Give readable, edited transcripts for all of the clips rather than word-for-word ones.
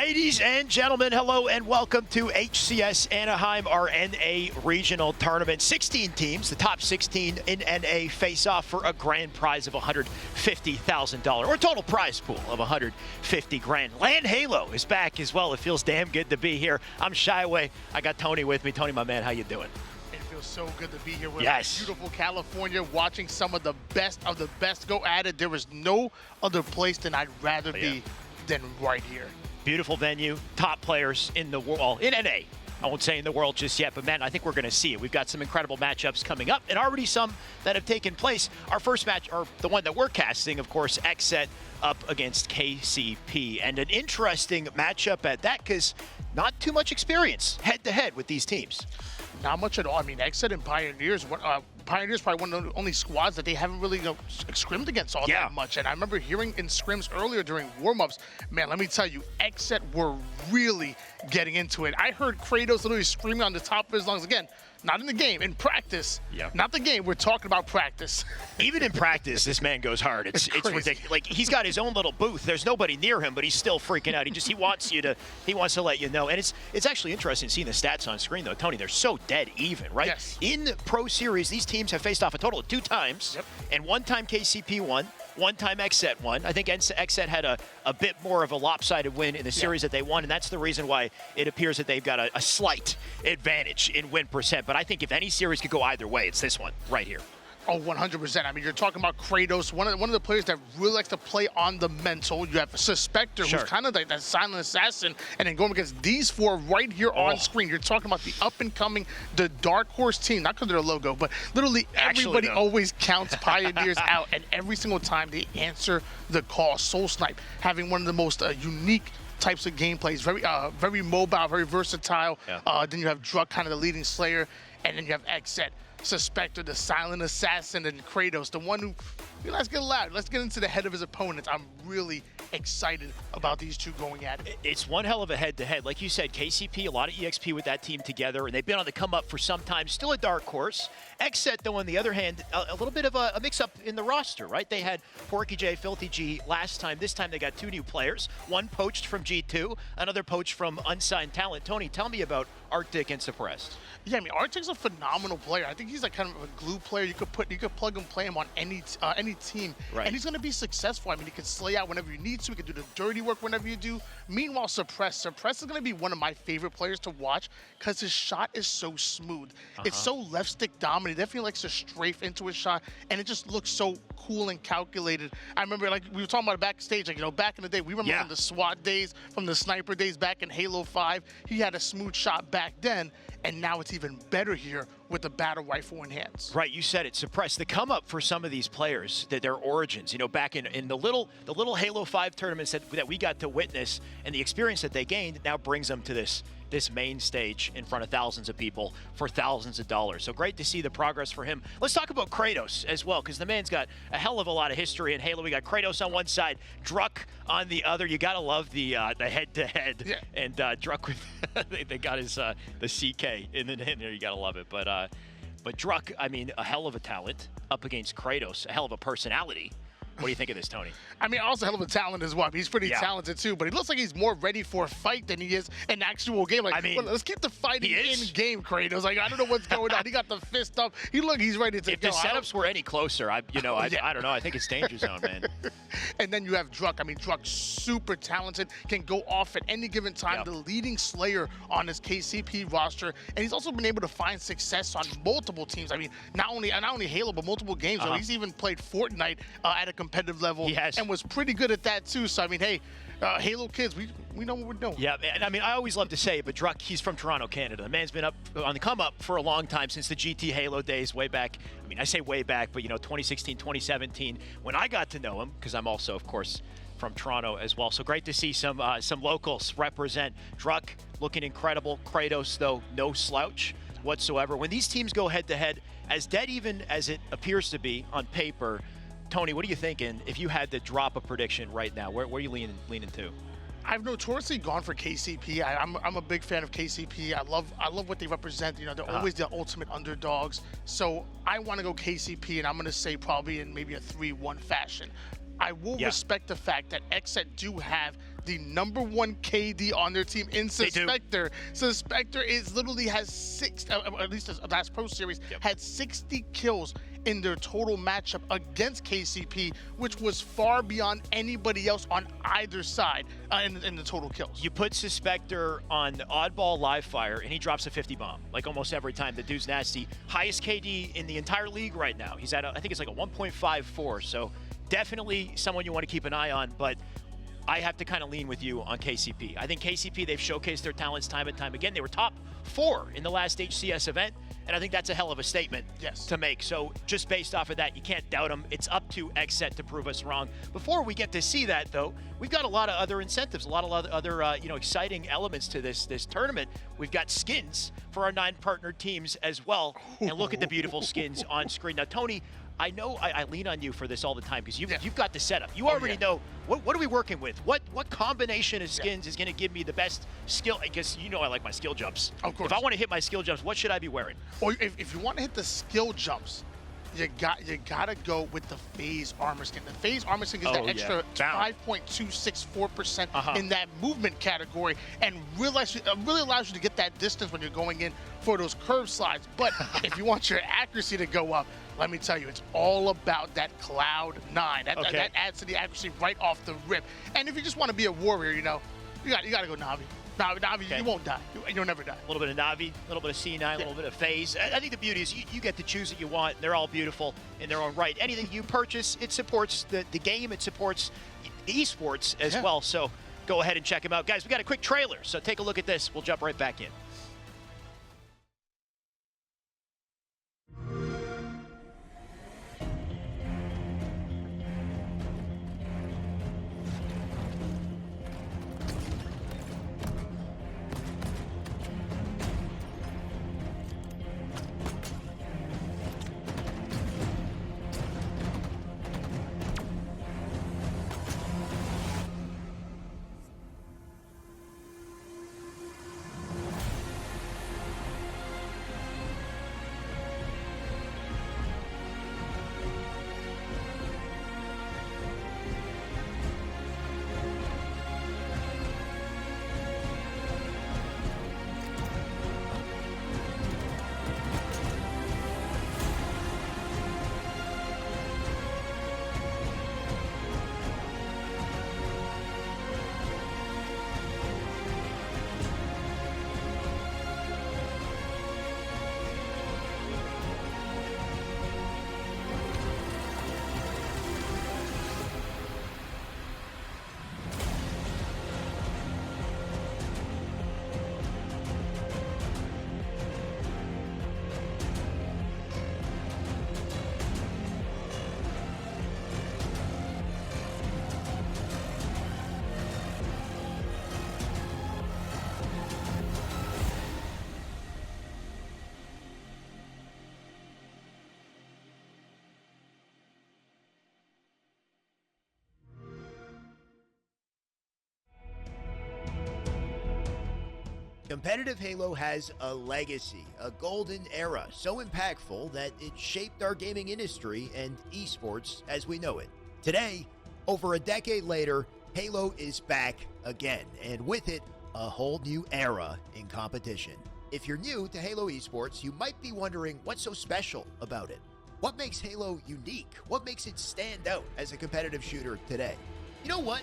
Ladies and gentlemen, hello and welcome to HCS Anaheim, our NA regional tournament. 16 teams, the top 16 in NA face off for a grand prize of $150,000, or a total prize pool of $150 grand. Land Halo is back as well. It feels damn good to be here. I'm Shyway. I got Tony with me. Tony, my man, how you doing? It feels so good to be here with Yes. beautiful California, watching some of the best go at it. There is no other place than I'd rather be than right here. Beautiful venue, top players in the world, in NA. I won't say in the world just yet, but man, I think we're going to see it. We've got some incredible matchups coming up, and already some that have taken place. Our first match, or the one that we're casting, of course, XSET up against KCP, and an interesting matchup at that, because not too much experience head-to-head with these teams. Not much at all. I mean, XSET and Pioneers, Pioneers probably one of the only squads that they haven't really scrimmed against all that much. And I remember hearing in scrims earlier during warm-ups, man, let me tell you, XSET were really getting into it. I heard Kratos literally screaming on the top of his lungs again. Not in the game, in practice. Not the game, we're talking about practice. Even in practice, this man goes hard. It's ridiculous. Like, he's got his own little booth. There's nobody near him, but he's still freaking out. He wants to let you know. And it's actually interesting seeing the stats on screen, though, Tony. They're so dead even, right? Yes. In the Pro Series, these teams have faced off a total of 2 times, and one time KCP won. One time XSET won. I think XSET had a bit more of a lopsided win in the series that they won, and that's the reason why it appears that they've got a slight advantage in win percent. But I think if any series could go either way, it's this one right here. Oh, 100%. I mean, you're talking about Kratos, one of the players that really likes to play on the mental. You have Suspector, who's kind of like that silent assassin, and then going against these 4 right here on screen. You're talking about the up-and-coming, the Dark Horse team, not because of their logo, but literally everybody always counts Pioneers out, and every single time they answer the call. Soul Snipe, having one of the most unique types of gameplays, very mobile, very versatile. Then you have Druk, kind of the leading slayer, and then you have XSET, Suspector, the silent assassin, and Kratos, the one who, let's get loud. Let's get into the head of his opponents. I'm really excited about these two going at it. It's one hell of a head-to-head. Like you said, KCP, a lot of EXP with that team together, and they've been on the come-up for some time. Still a dark horse. XSET, though, on the other hand, a little bit of a mix-up in the roster, right? They had Porky J, Filthy G last time. This time they got 2 new players. One poached from G2, another poached from unsigned talent. Tony, tell me about Arctic and Suppressed. Yeah, I mean, Arctic's a phenomenal player. I think he's like kind of a glue player. You could plug and play him on any team, and he's going to be successful. I mean, he can slay out whenever you need to. He can do the dirty work whenever you do. Meanwhile, Suppressed is going to be one of my favorite players to watch because his shot is so smooth. It's so left stick dominant. He definitely likes to strafe into his shot, and it just looks so cool and calculated. I remember, like we were talking about it backstage, like, back in the day, we remember from the SWAT days, from the sniper days back in Halo 5. He had a smooth shot back then, and now it's even better here with the battle rifle in hands. Right, you said it, Suppressed. The come up for some of these players, their origins, back in the little Halo 5 tournaments that we got to witness, and the experience that they gained now brings them to this main stage in front of thousands of people for thousands of dollars. So great to see the progress for him. Let's talk about Kratos as well, because the man's got a hell of a lot of history in Halo. We got Kratos on one side, Druk on the other. You gotta love the head-to-head. And Druk, they got his the CK in there. You gotta love it. But Druk, I mean, a hell of a talent up against Kratos, a hell of a personality. What do you think of this, Tony? I mean, also a hell of a talent as well. He's pretty talented too, but he looks like he's more ready for a fight than he is an actual game. Like, I mean, let's keep the fighting in game, Kratos. Like, I don't know what's going on. He got the fist up. He's ready to go. If the setups were any closer, I don't know. I think it's danger zone, man. And then you have Druk. I mean, Druk, super talented, can go off at any given time. The leading slayer on his KCP roster, and he's also been able to find success on multiple teams. I mean, not only Halo, but multiple games. So he's even played Fortnite at a competitive level, and was pretty good at that too. So I mean, hey, Halo kids, we know what we're doing. Yeah, and I mean, I always love to say it, but Druk, he's from Toronto, Canada. The man's been up on the come up for a long time, since the GT Halo days, way back. I mean, I say way back, but 2016, 2017, when I got to know him, because I'm also, of course, from Toronto as well. So great to see some locals represent. Druk looking incredible. Kratos, though, no slouch whatsoever. When these teams go head-to-head, as dead even as it appears to be on paper, Tony, what are you thinking if you had to drop a prediction right now? Where are you leaning to? I've notoriously gone for KCP. I'm a big fan of KCP. I love what they represent. They're always the ultimate underdogs. So I want to go KCP, and I'm going to say probably in maybe a 3-1 fashion. I will respect the fact that XSET do have the #1 KD on their team in Suspector. Suspector is literally has at least the last Pro Series, had 60 kills in their total matchup against KCP, which was far beyond anybody else on either side in the total kills. You put Suspector on the oddball live fire, and he drops a 50 bomb, like almost every time. The dude's nasty. Highest KD in the entire league right now. He's at, I think it's like a 1.54, so definitely someone you want to keep an eye on, but I have to kind of lean with you on KCP. I think KCP, they've showcased their talents time and time again. They were top 4 in the last HCS event, and I think that's a hell of a statement to make. So just based off of that, you can't doubt them. It's up to XSET to prove us wrong. Before we get to see that, though, we've got a lot of other incentives, a lot of other exciting elements to this tournament. We've got skins for our 9 partner teams as well, and look at the beautiful skins on screen. Now, Tony, I know I lean on you for this all the time because you've got the setup. You already know what are we working with? What combination of skins is going to give me the best skill? Because you know I like my skill jumps. Of course. If I want to hit my skill jumps, what should I be wearing? Or if you want to hit the skill jumps, you gotta go with the phase armor skin. The phase armor skin is that extra 5.264% in that movement category, and really allows you to get that distance when you're going in for those curve slides. But if you want your accuracy to go up, let me tell you, it's all about that Cloud 9. That adds to the accuracy right off the rip. And if you just want to be a warrior, you got to go Navi. Navi, you won't die. You'll never die. A little bit of Navi, a little bit of C9, a little bit of phase. I think the beauty is you get to choose what you want. They're all beautiful in their own right. Anything you purchase, it supports the game. It supports esports as well. So go ahead and check them out. Guys, we got a quick trailer, so take a look at this. We'll jump right back in. Competitive Halo has a legacy, a golden era, so impactful that it shaped our gaming industry and esports as we know it. Today, over a decade later, Halo is back again, and with it, a whole new era in competition. If you're new to Halo Esports, you might be wondering what's so special about it. What makes Halo unique? What makes it stand out as a competitive shooter today? You know what?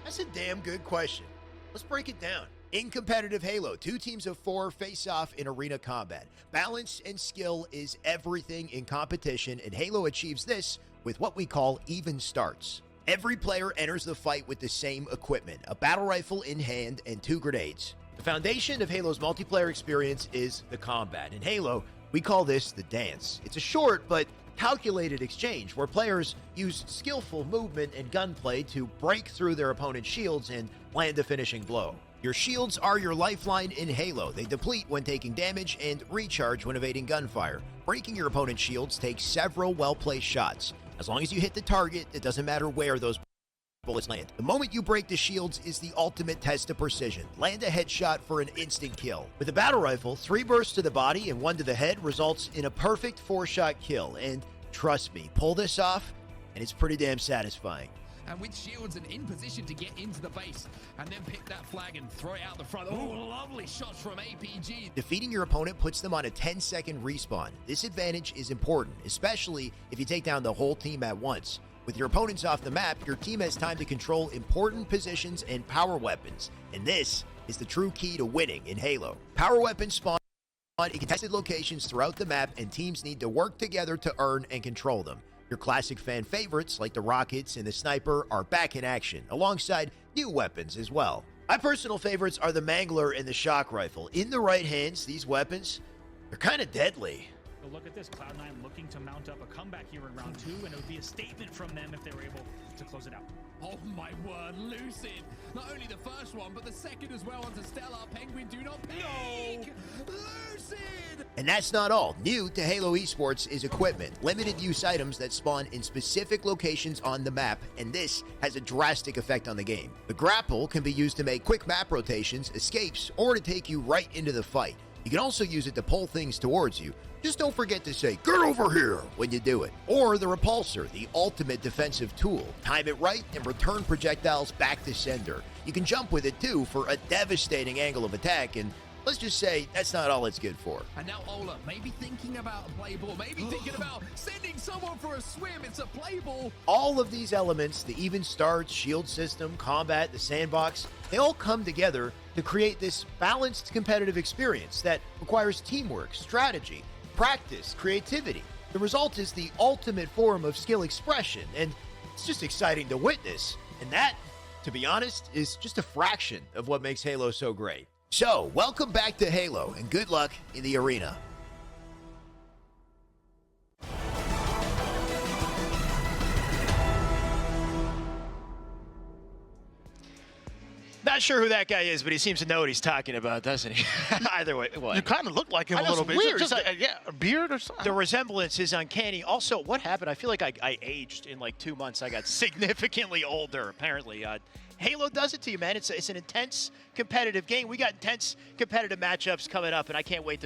That's a damn good question. Let's break it down. In competitive Halo, 2 teams of 4 face off in arena combat. Balance and skill is everything in competition, and Halo achieves this with what we call even starts. Every player enters the fight with the same equipment, a battle rifle in hand and 2 grenades. The foundation of Halo's multiplayer experience is the combat. In Halo, we call this the dance. It's a short but calculated exchange where players use skillful movement and gunplay to break through their opponent's shields and land a finishing blow. Your shields are your lifeline in Halo. They deplete when taking damage and recharge when evading gunfire. Breaking your opponent's shields takes several well-placed shots. As long as you hit the target, it doesn't matter where those bullets land. The moment you break the shields is the ultimate test of precision. Land a headshot for an instant kill. With a battle rifle, 3 bursts to the body and 1 to the head results in a perfect 4-shot kill. And trust me, pull this off, and it's pretty damn satisfying. and with shields and in position to get into the base, and then pick that flag and throw it out the front. Oh, lovely shots from APG. Defeating your opponent puts them on a 10-second respawn. This advantage is important, especially if you take down the whole team at once. With your opponents off the map, your team has time to control important positions and power weapons, and this is the true key to winning in Halo. Power weapons spawn in contested locations throughout the map, and teams need to work together to earn and control them. Your classic fan favorites, like the rockets and the sniper, are back in action, alongside new weapons as well. My personal favorites are the Mangler and the shock rifle. In the right hands, these weapons, they're kind of deadly. But look at this, Cloud9 looking to mount up a comeback here in round 2, and it would be a statement from them if they were able to close it out. Oh my word, Lucid! Not only the first one, but the second as well onto Stellar. Penguin do not peek! Lucid! And that's not all. New to Halo Esports is equipment, limited use items that spawn in specific locations on the map, and this has a drastic effect on the game. The grapple can be used to make quick map rotations, escapes, or to take you right into the fight. You can also use it to pull things towards you. Just don't forget to say, "Get over here," when you do it. Or the repulsor, the ultimate defensive tool. Time it right and return projectiles back to sender. You can jump with it too for a devastating angle of attack, and let's just say that's not all it's good for. And now Ola, maybe thinking about a play ball, maybe thinking about sending someone for a swim. It's a play ball. All of these elements, the even starts, shield system, combat, the sandbox, they all come together to create this balanced competitive experience that requires teamwork, strategy, practice, creativity. The result is the ultimate form of skill expression, and it's just exciting to witness. And that, to be honest, is just a fraction of what makes Halo so great. So, welcome back to Halo, and good luck in the arena. Not sure who that guy is, but he seems to know what he's talking about, doesn't he? Either way, what? You kind of look like him a little bit. Weird. Just yeah, a beard or something. The resemblance is uncanny. Also, what happened? I feel like I aged in like 2 months. I got significantly older, apparently. Halo does it to you, man. It's an intense competitive game. We got intense competitive matchups coming up, and I can't wait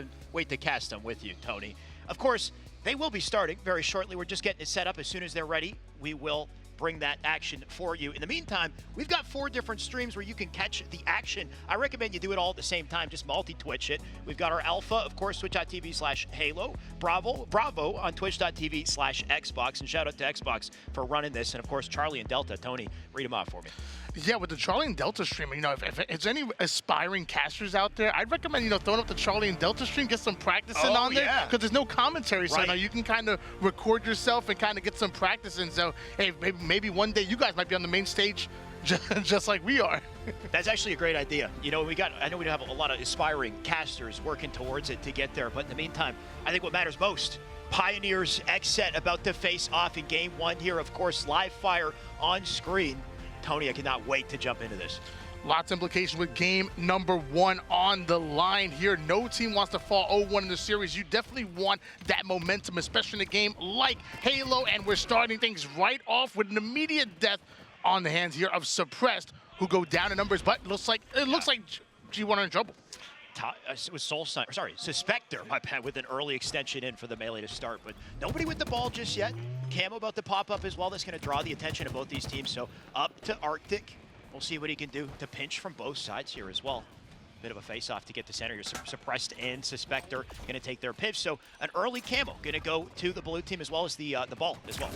to cast them with you, Tony. Of course, they will be starting very shortly. We're just getting it set up. As soon as they're ready, we will bring that action for you. In the meantime, we've got 4 different streams where you can catch the action. I recommend you do it all at the same time, just multi-twitch it. We've got our alpha, of course, twitch.tv/Halo, Bravo on twitch.tv/Xbox, and shout out to Xbox for running this, and of course, Charlie and Delta. Tony, read them off for me. Yeah, with the Charlie and Delta stream, if there's any aspiring casters out there, I'd recommend, throwing up the Charlie and Delta stream, get some practicing on there, because there's no commentary, so now you can kind of record yourself and kind of get some practice in. So, hey, maybe one day you guys might be on the main stage just like we are. That's actually a great idea. I know we don't have a lot of aspiring casters working towards it to get there, but in the meantime, I think what matters most, Pioneers XSET about to face off in Game 1 here, of course, live fire on screen. Tony, I cannot wait to jump into this. Lots of implications with game number 1 on the line here. No team wants to fall 0-1 in the series. You definitely want that momentum, especially in a game like Halo, and we're starting things right off with an immediate death on the hands here of Suppressed, who go down in numbers, but it looks like G1 are in trouble. With Suspector, my bad, with an early extension in for the melee to start, but nobody with the ball just yet. Camo about to pop up as well. That's going to draw the attention of both these teams. So up to Arctic. We'll see what he can do to pinch from both sides here as well. Bit of a face-off to get to center. You're Suppressed and Suspector going to take their pips. So an early Camo going to go to the blue team as well as the ball as well.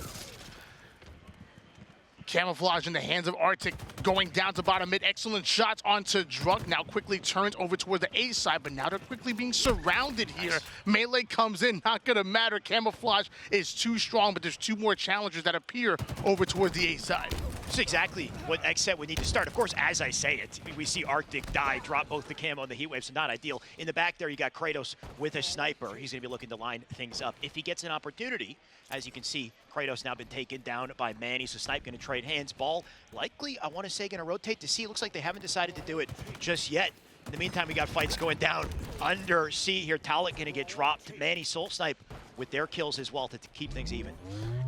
Camouflage in the hands of Arctic, going down to bottom mid. Excellent shots onto Drunk. Now quickly turns over toward the A side, but now they're quickly being surrounded here. Nice. Melee comes in, not gonna matter. Camouflage is too strong, but there's 2 more challengers that appear over towards the A side. That's exactly what XSET would need to start. Of course, as I say it, we see Arctic die, drop both the camo and the heat wave, so not ideal. In the back there, you got Kratos with a sniper. He's going to be looking to line things up. If he gets an opportunity, as you can see, Kratos now been taken down by Manny, so Snipe going to trade hands. Ball likely, I want to say, going to rotate to C. It looks like they haven't decided to do it just yet. In the meantime, we got fights going down under C here. Talek going to get dropped. Manny Soul Snipe with their kills as well to keep things even.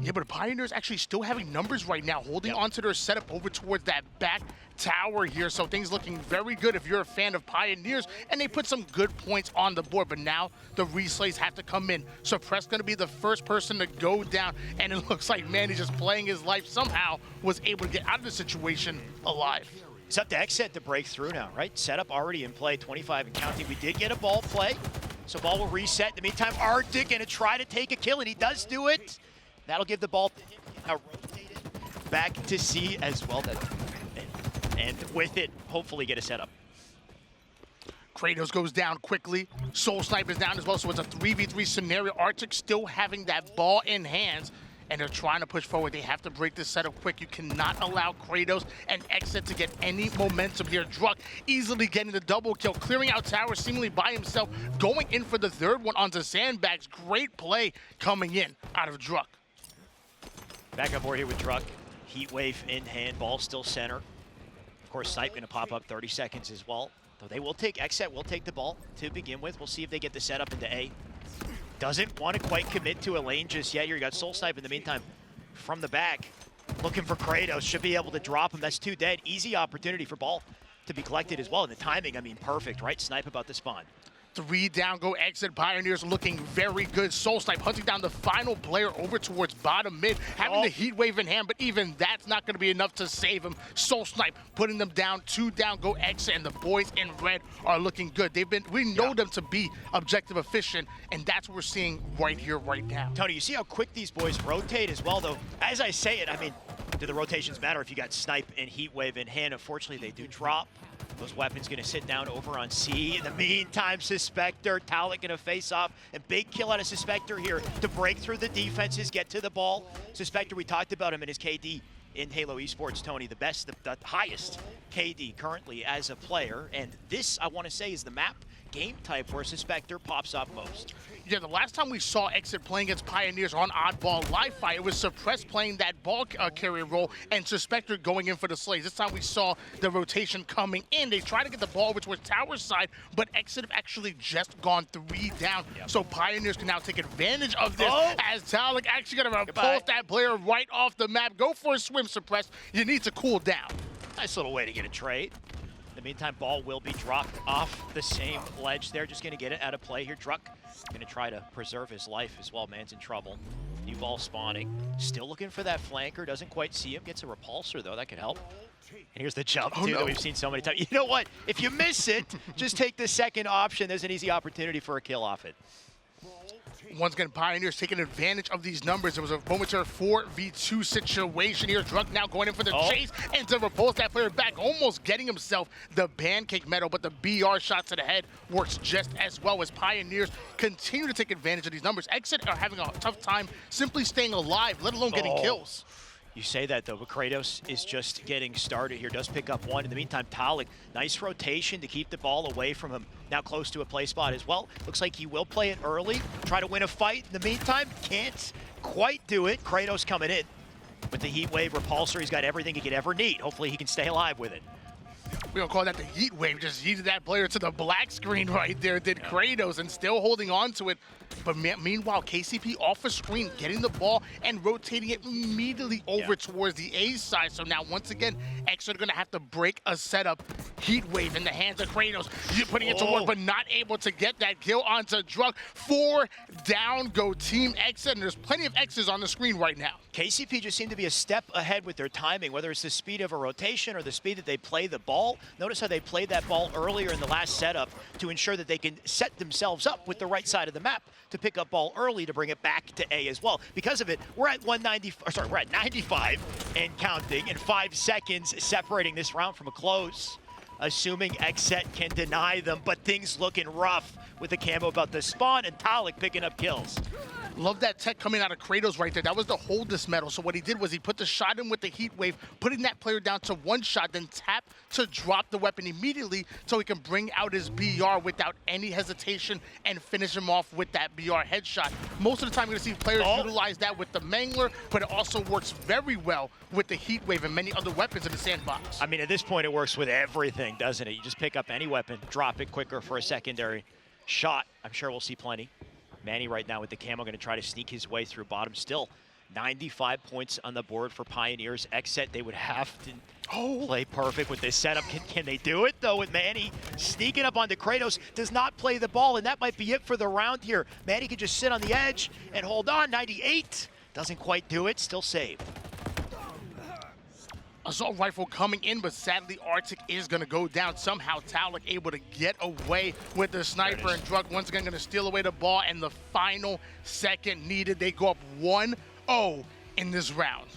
Yeah, but Pioneers actually still having numbers right now, holding onto their setup over towards that back tower here. So things looking very good if you're a fan of Pioneers, and they put some good points on the board. But now the reslays have to come in. Suppress going to be the first person to go down, and it looks like Manny just playing his life somehow was able to get out of the situation alive. It's up to XSET to break through now, right? Setup already in play, 25 and counting. We did get a ball play, so ball will reset. In the meantime, Arctic going to try to take a kill, and he does do it. That'll give the ball back to C as well. And with it, hopefully get a setup. Kratos goes down quickly. Soul Snipe is down as well, so it's a 3v3 scenario. Arctic still having that ball in hands, and they're trying to push forward. They have to break this setup quick. You cannot allow Kratos and XSET to get any momentum here. Druck easily getting the double kill, clearing out tower seemingly by himself, going in for the third one onto Sandbags. Great play coming in out of Druck. Back up board here with Druck. Heat wave in hand, ball still center. Of course, Snipe going to pop up 30 seconds as well. Though they will take, XSET will take the ball to begin with. We'll see if they get the setup into A. Doesn't want to quite commit to a lane just yet. Here you got Soul Snipe in the meantime from the back. Looking for Kratos, should be able to drop him. That's 2 dead. Easy opportunity for ball to be collected as well. And the timing, I mean, perfect, right? Snipe about to spawn. 3 down, go exit. Pioneers looking very good. Soul Snipe hunting down the final player over towards bottom mid, having the heat wave in hand, but even that's not going to be enough to save him. Soul Snipe putting them down, 2 down, go exit, and the boys in red are looking good. We know them to be objective efficient, and that's what we're seeing right here, right now. Tony, you see how quick these boys rotate as well, though. As I say it, I mean, do the rotations matter if you got Snipe and heat wave in hand? Unfortunately, they do drop. Those weapons going to sit down over on C. In the meantime, Suspector, Talik going to face off. And big kill out of Suspector here to break through the defenses, get to the ball. Suspector, we talked about him in his KD in Halo Esports, Tony. The best, the highest KD currently as a player. And this, I want to say, is the map game type where Suspector pops up most. Yeah, the last time we saw XSET playing against Pioneers on Oddball Live Fight, it was Suppress playing that ball carrier role and Suspector going in for the slays. This time we saw the rotation coming in. They tried to get the ball, which was tower side, but XSET have actually just gone 3 down. So Pioneers can now take advantage of this as Talik actually going to repulse that player right off the map. Go for a swim, Suppress. You need to cool down. Nice little way to get a trade. In the meantime, ball will be dropped off the same ledge there. Just going to get it out of play here. Druck going to try to preserve his life as well. Man's in trouble. New ball spawning. Still looking for that flanker. Doesn't quite see him. Gets a repulsor, though. That could help. And here's the jump, too, that we've seen so many times. You know what? If you miss it, just take the second option. There's an easy opportunity for a kill off it. Once again, Pioneers taking advantage of these numbers. It was a momentary 4v2 situation here. Druck now going in for the chase and to repulse that player back, almost getting himself the pancake medal, but the BR shot to the head works just as well as Pioneers continue to take advantage of these numbers. XSET are having a tough time simply staying alive, let alone getting kills. You say that, though, but Kratos is just getting started here. Does pick up 1. In the meantime, Talik, nice rotation to keep the ball away from him. Now close to a play spot as well. Looks like he will play it early, try to win a fight. In the meantime, can't quite do it. Kratos coming in with the heat wave repulsor. He's got everything he could ever need. Hopefully he can stay alive with it. We're going to call that the heat wave. Just yeeted that player to the black screen right there, did Kratos, and still holding on to it. But meanwhile, KCP off a screen, getting the ball and rotating it immediately over towards the A side. So now, once again, XSET are going to have to break a setup. Heat wave in the hands of Kratos. You're putting it to work, but not able to get that kill onto Druck. 4 down, go Team XSET, and there's plenty of X's on the screen right now. KCP just seem to be a step ahead with their timing, whether it's the speed of a rotation or the speed that they play the ball. Notice how they played that ball earlier in the last setup to ensure that they can set themselves up with the right side of the map to pick up ball early to bring it back to A as well. Because of it, we're at 95 and counting, and 5 seconds separating this round from a close. Assuming XSET can deny them, but things looking rough with the camo about to spawn and Talik picking up kills. Love that tech coming out of Kratos right there. That was the hold this medal. So what he did was he put the shot in with the heat wave, putting that player down to 1 shot, then tap to drop the weapon immediately so he can bring out his BR without any hesitation and finish him off with that BR headshot. Most of the time you're going to see players utilize that with the Mangler, but it also works very well with the heat wave and many other weapons in the sandbox. I mean, at this point it works with everything, doesn't it? You just pick up any weapon, drop it quicker for a secondary shot. I'm sure we'll see plenty. Manny right now with the camo going to try to sneak his way through bottom. Still 95 points on the board for Pioneers. XSET, they would have to play perfect with this setup. Can they do it, though, with Manny sneaking up onto Kratos? Does not play the ball, and that might be it for the round here. Manny can just sit on the edge and hold on. 98. Doesn't quite do it. Still saved. Assault rifle coming in, but sadly Arctic is going to go down. Somehow Taulik able to get away with the sniper, and Druk once again going to steal away the ball, and the final second needed. They go up 1-0 in this round.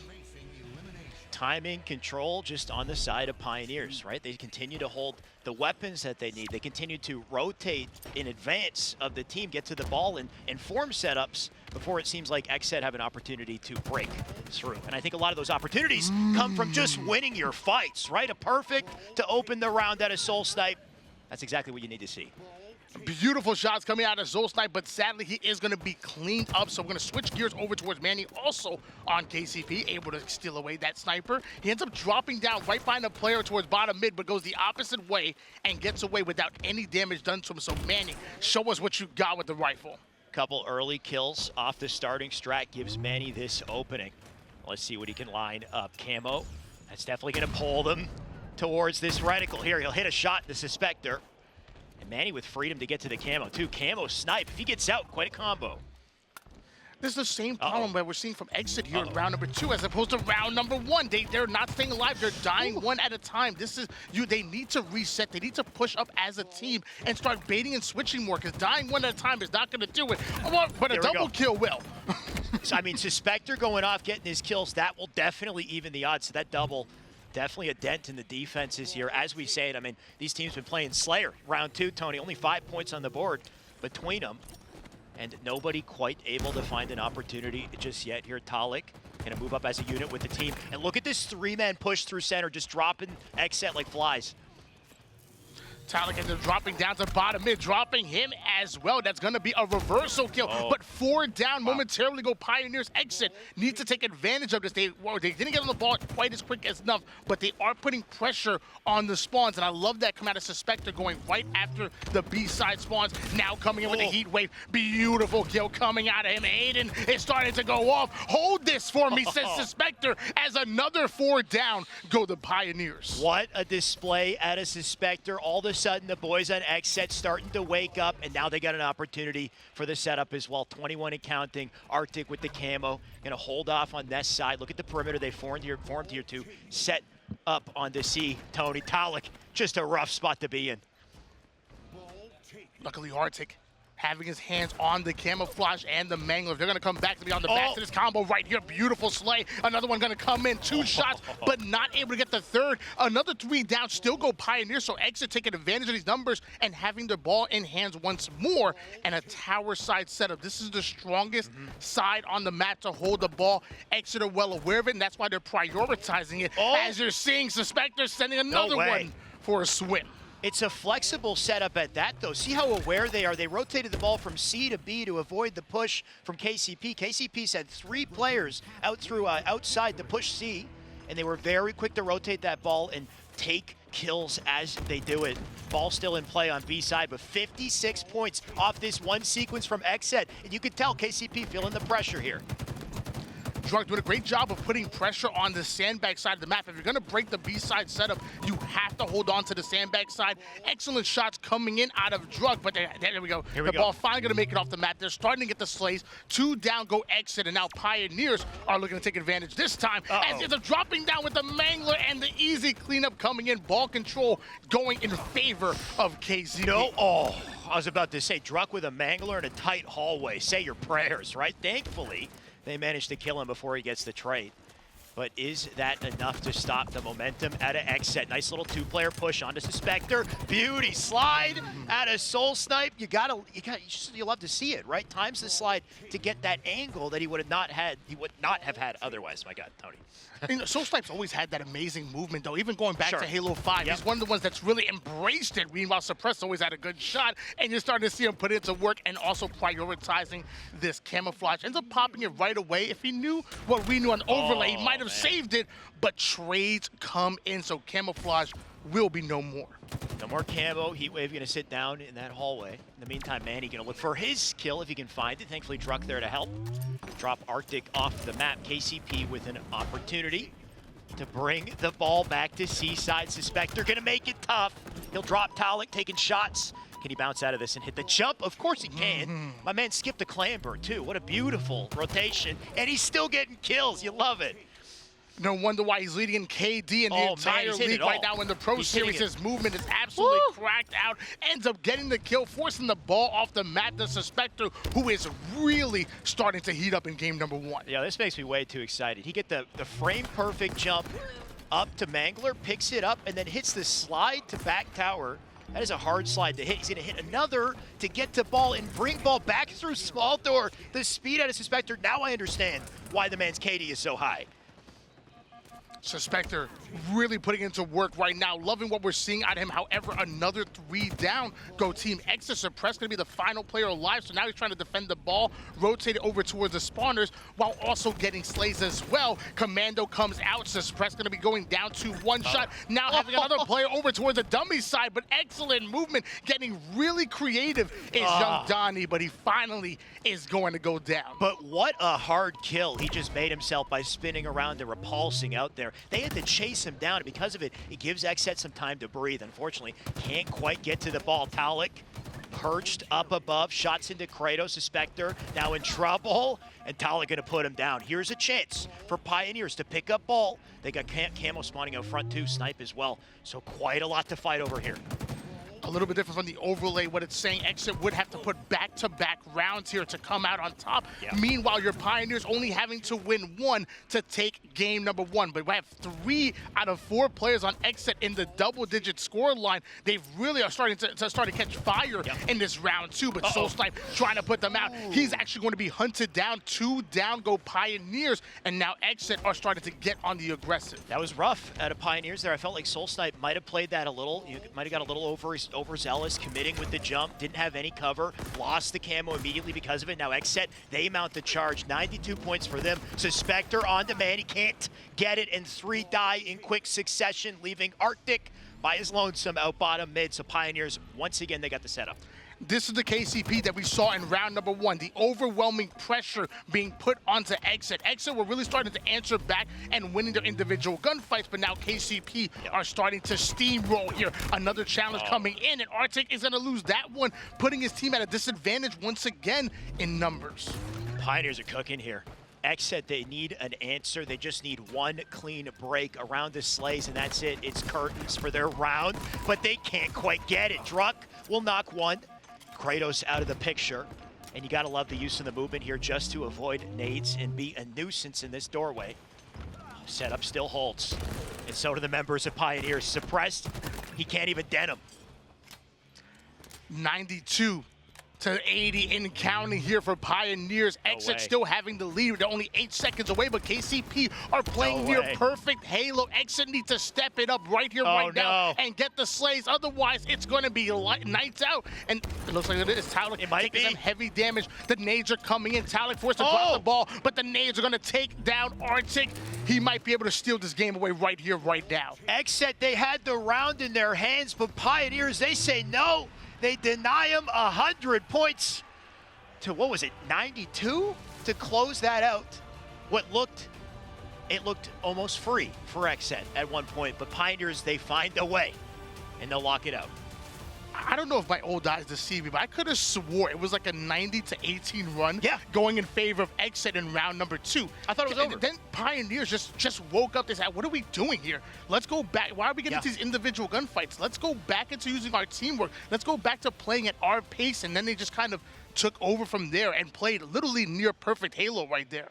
Timing, control just on the side of Pioneers, right? They continue to hold the weapons that they need. They continue to rotate in advance of the team, get to the ball and form setups before it seems like XSET have an opportunity to break through. And I think a lot of those opportunities come from just winning your fights, right? A perfect to open the round at a Soul Snipe. That's exactly what you need to see. Beautiful shots coming out of Soul Snipe, but sadly he is going to be cleaned up. So we're going to switch gears over towards Manny, also on KCP, able to steal away that sniper. He ends up dropping down right behind the player towards bottom mid, but goes the opposite way and gets away without any damage done to him. So Manny, show us what you got with the rifle. Couple early kills off the starting strat gives Manny this opening. Let's see what he can line up. Camo, that's definitely going to pull them towards this reticle here. He'll hit a shot, the Suspector. And Manny with freedom to get to the camo, too. Camo snipe. If he gets out, quite a combo. This is the same problem that we're seeing from XSET here in round number 2 as opposed to round number 1. They're not staying alive. They're dying one at a time. This is they need to reset. They need to push up as a team and start baiting and switching more, because dying one at a time is not going to do it. But a double kill will. So, I mean, Suspector going off, getting his kills, that will definitely even the odds. So that double, definitely a dent in the defenses here. As we say it, I mean, these teams have been playing Slayer. Round 2, Tony, only 5 points on the board between them. And nobody quite able to find an opportunity just yet here. Taulik gonna move up as a unit with the team. And look at this 3-man push through center, just dropping XSET like flies. Taulik ends up dropping down to bottom mid, dropping him as well. That's going to be a reversal kill. But 4 down momentarily go Pioneers. XSET needs to take advantage of this. They didn't get on the ball quite as quick as enough, but they are putting pressure on the spawns. And I love that come out of Suspector going right after the B-side spawns. Now coming in with the heat wave. Beautiful kill coming out of him. Aiden is starting to go off. Hold this for me, says Suspector, as another 4 down go the Pioneers. What a display out of Suspector. All of a sudden, the boys on XSET starting to wake up, and now they got an opportunity for the setup as well. 21 and counting. Arctic with the camo. Going to hold off on this side. Look at the perimeter they formed here to set up on the C. Tony Taulik, just a rough spot to be in. Luckily, Arctic having his hands on the camouflage and the mangler. They're going to come back to be on the back to this combo right here. Beautiful slay. Another one going to come in. 2 shots, but not able to get the third. Another 3 down. Still go Pioneers. So XSET taking advantage of these numbers and having the ball in hands once more. And a tower side setup. This is the strongest side on the map to hold the ball. XSET are well aware of it, and that's why they're prioritizing it. As you're seeing, Suspector sending another one for a swim. It's a flexible setup at that, though. See how aware they are. They rotated the ball from C to B to avoid the push from KCP. KCP's had 3 players out through outside to push C, and they were very quick to rotate that ball and take kills as they do it. Ball still in play on B side, but 56 points off this one sequence from XSET. And you could tell KCP feeling the pressure here. Druk doing a great job of putting pressure on the sandbag side of the map. If you're going to break the B-side setup, you have to hold on to the sandbag side. Excellent shots coming in out of Druk, but there we go. The ball finally going to make it off the map. They're starting to get the slays. 2 down go XSET, and now Pioneers are looking to take advantage this time. As they're dropping down with the mangler and the easy cleanup coming in. Ball control going in favor of KZ. I was about to say, Druk with a mangler in a tight hallway. Say your prayers, right? Thankfully, they managed to kill him before he gets the trade. But is that enough to stop the momentum out of XSET? Nice little 2-player push onto Suspector. Beauty slide out of Soul Snipe. You love to see it, right? Times the slide to get that angle that he would not have had otherwise. My God, Tony. You know, Soul Snipe's always had that amazing movement, though. Even going back to Halo 5, he's one of the ones that's really embraced it. Meanwhile, Suppress always had a good shot, and you're starting to see him put it to work and also prioritizing this camouflage. Ends up popping it right away. If he knew what we knew on overlay, he might have saved it, but trades come in, so camouflage will be no more. No more camo. Heatwave going to sit down in that hallway. In the meantime, Manny going to look for his kill if he can find it. Thankfully, Druck there to help. Drop Arctic off the map. KCP with an opportunity to bring the ball back to Seaside. Suspector going to make it tough. He'll drop Talik, taking shots. Can he bounce out of this and hit the jump? Of course he can. My man skipped a clamber, too. What a beautiful rotation. And he's still getting kills. You love it. No wonder why he's leading in KD in the entire league right now in the Pro Series. His movement is absolutely cracked out. Ends up getting the kill, forcing the ball off the mat. The Suspector, who is really starting to heat up in game number 1. Yeah, this makes me way too excited. He get the frame-perfect jump up to Mangler, picks it up, and then hits the slide to back tower. That is a hard slide to hit. He's going to hit another to get to ball and bring ball back through small door. The speed out of Suspector. Now I understand why the man's KD is so high. Suspector really putting into work right now. Loving what we're seeing out of him. However, another 3 down. Go team. XSET suppressed, going to be the final player alive. So now he's trying to defend the ball, rotate it over towards the spawners while also getting slays as well. Commando comes out. Suppressed going to be going down to 1 shot. Now having another player over towards the dummy side, but excellent movement. Getting really creative is young Donnie, but he finally is going to go down. But what a hard kill he just made himself by spinning around and repulsing out there. They had to chase him down, and because of it, it gives XSET some time to breathe. Unfortunately, can't quite get to the ball. Talik perched up above, shots into Kratos. Suspector now in trouble, and Talik gonna put him down. Here's a chance for Pioneers to pick up ball. They got camo spawning out front too, snipe as well. So quite a lot to fight over here. A little bit different from the overlay. What it's saying, XSET would have to put back-to-back rounds here to come out on top. Yeah. Meanwhile, your Pioneers only having to win 1 to take game number 1. But we have 3 out of 4 players on XSET in the double-digit score line. They really are starting to catch fire in this round 2. But Soul Snipe trying to put them out. He's actually going to be hunted down. 2 down go Pioneers. And now XSET are starting to get on the aggressive. That was rough out of Pioneers there. I felt like Soul Snipe might have played that a little. You might have got a little overzealous, committing with the jump, didn't have any cover, lost the camo immediately because of it. Now XSET, they mount the charge. 92 points for them. Suspector on demand. He can't get it, and 3 die in quick succession, leaving Arctic by his lonesome out bottom mid. So Pioneers, once again, they got the setup. This is the KCP that we saw in round number 1. The overwhelming pressure being put onto XSET. XSET were really starting to answer back and winning their individual gunfights, but now KCP are starting to steamroll here. Another challenge coming in, and Arctic is going to lose that one, putting his team at a disadvantage once again in numbers. Pioneers are cooking here. XSET, they need an answer. They just need 1 clean break around the slays, and that's it. It's curtains for their round, but they can't quite get it. Druck will knock 1. Kratos out of the picture, and you gotta love the use of the movement here just to avoid nades and be a nuisance in this doorway. Setup still holds, and so do the members of Pioneers. Suppressed, he can't even dent him. 92 to 80 in counting here for Pioneers. XSET still having the lead. They're only 8 seconds away, but KCP are playing near perfect Halo. XSET needs to step it up right here, right now, and get the slays. Otherwise, it's going to be lights out. And it looks like it is Talik taking some heavy damage. The nades are coming in. Talik forced to drop the ball, but the nades are going to take down Arctic. He might be able to steal this game away right here, right now. XSET, they had the round in their hands, but Pioneers, they say no. They deny him 100 points to, what was it, 92 to close that out. It looked almost free for XSET at one point, but Pioneers, they find a way, and they'll lock it out. I don't know if my old eyes deceive me, but I could have swore it was like a 90 to 18 run going in favor of XSET in round number 2. I thought it was over. Then Pioneers just woke up. They said, what are we doing here? Let's go back. Why are we getting into these individual gunfights? Let's go back into using our teamwork. Let's go back to playing at our pace. And then they just kind of took over from there and played literally near perfect Halo right there.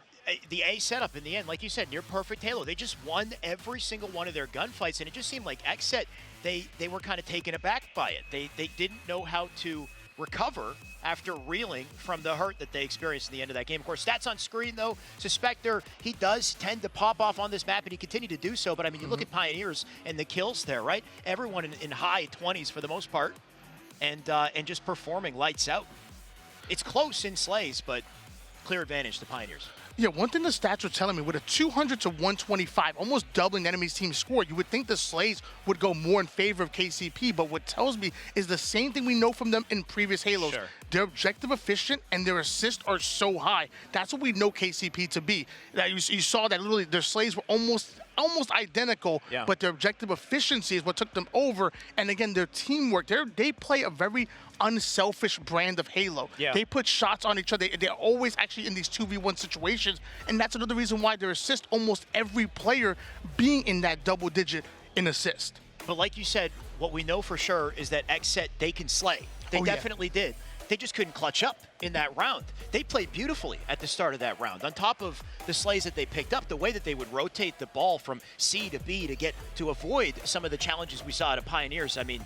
The A setup in the end, like you said, near perfect Halo. They just won every single one of their gunfights, and it just seemed like XSET, they were kind of taken aback by it. They didn't know how to recover after reeling from the hurt that they experienced in the end of that game. Of course, stats on screen, though. Suspector, he does tend to pop off on this map, and he continued to do so. But, I mean, you look at Pioneers and the kills there, right? Everyone in high 20s for the most part, and just performing lights out. It's close in slays, but clear advantage to Pioneers. Yeah, one thing the stats were telling me, with a 200 to 125, almost doubling the enemy's team score, you would think the Slays would go more in favor of KCP, but what tells me is the same thing we know from them in previous Halos. Sure. They're objective efficient and their assists are so high. That's what we know KCP to be. You saw that literally their Slays were almost identical, yeah. but their objective efficiency is what took them over. And again, their teamwork, they play a very unselfish brand of Halo. Yeah. They put shots on each other. They're always actually in these 2v1 situations, and that's another reason why their assist, almost every player being in that double digit in assist. But like you said, what we know for sure is that XSET, they can slay. They definitely did. They just couldn't clutch up in that round. They played beautifully at the start of that round. On top of the slays that they picked up, the way that they would rotate the ball from C to B to avoid some of the challenges we saw at Pioneers, I mean,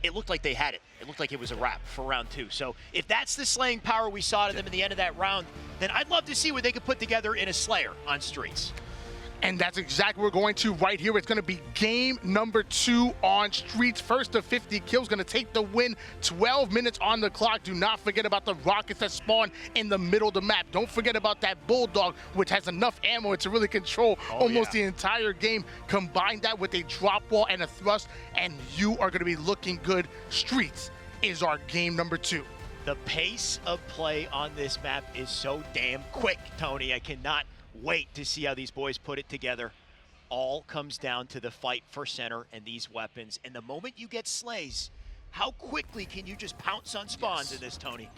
it looked like they had it. It looked like it was a wrap for round 2. So if that's the slaying power we saw to them in the end of that round, then I'd love to see what they could put together in a Slayer on Streets. And that's exactly what we're going to right here. It's going to be game number 2 on Streets. First to 50 kills, going to take the win. 12 minutes on the clock. Do not forget about the rockets that spawn in the middle of the map. Don't forget about that Bulldog, which has enough ammo to really control almost the entire game. Combine that with a drop wall and a thrust, and you are going to be looking good. Streets is our game number 2. The pace of play on this map is so damn quick, Tony. I cannot wait to see how these boys put it together. All comes down to the fight for center and these weapons. And the moment you get slays, how quickly can you just pounce on spawns in this, Tony?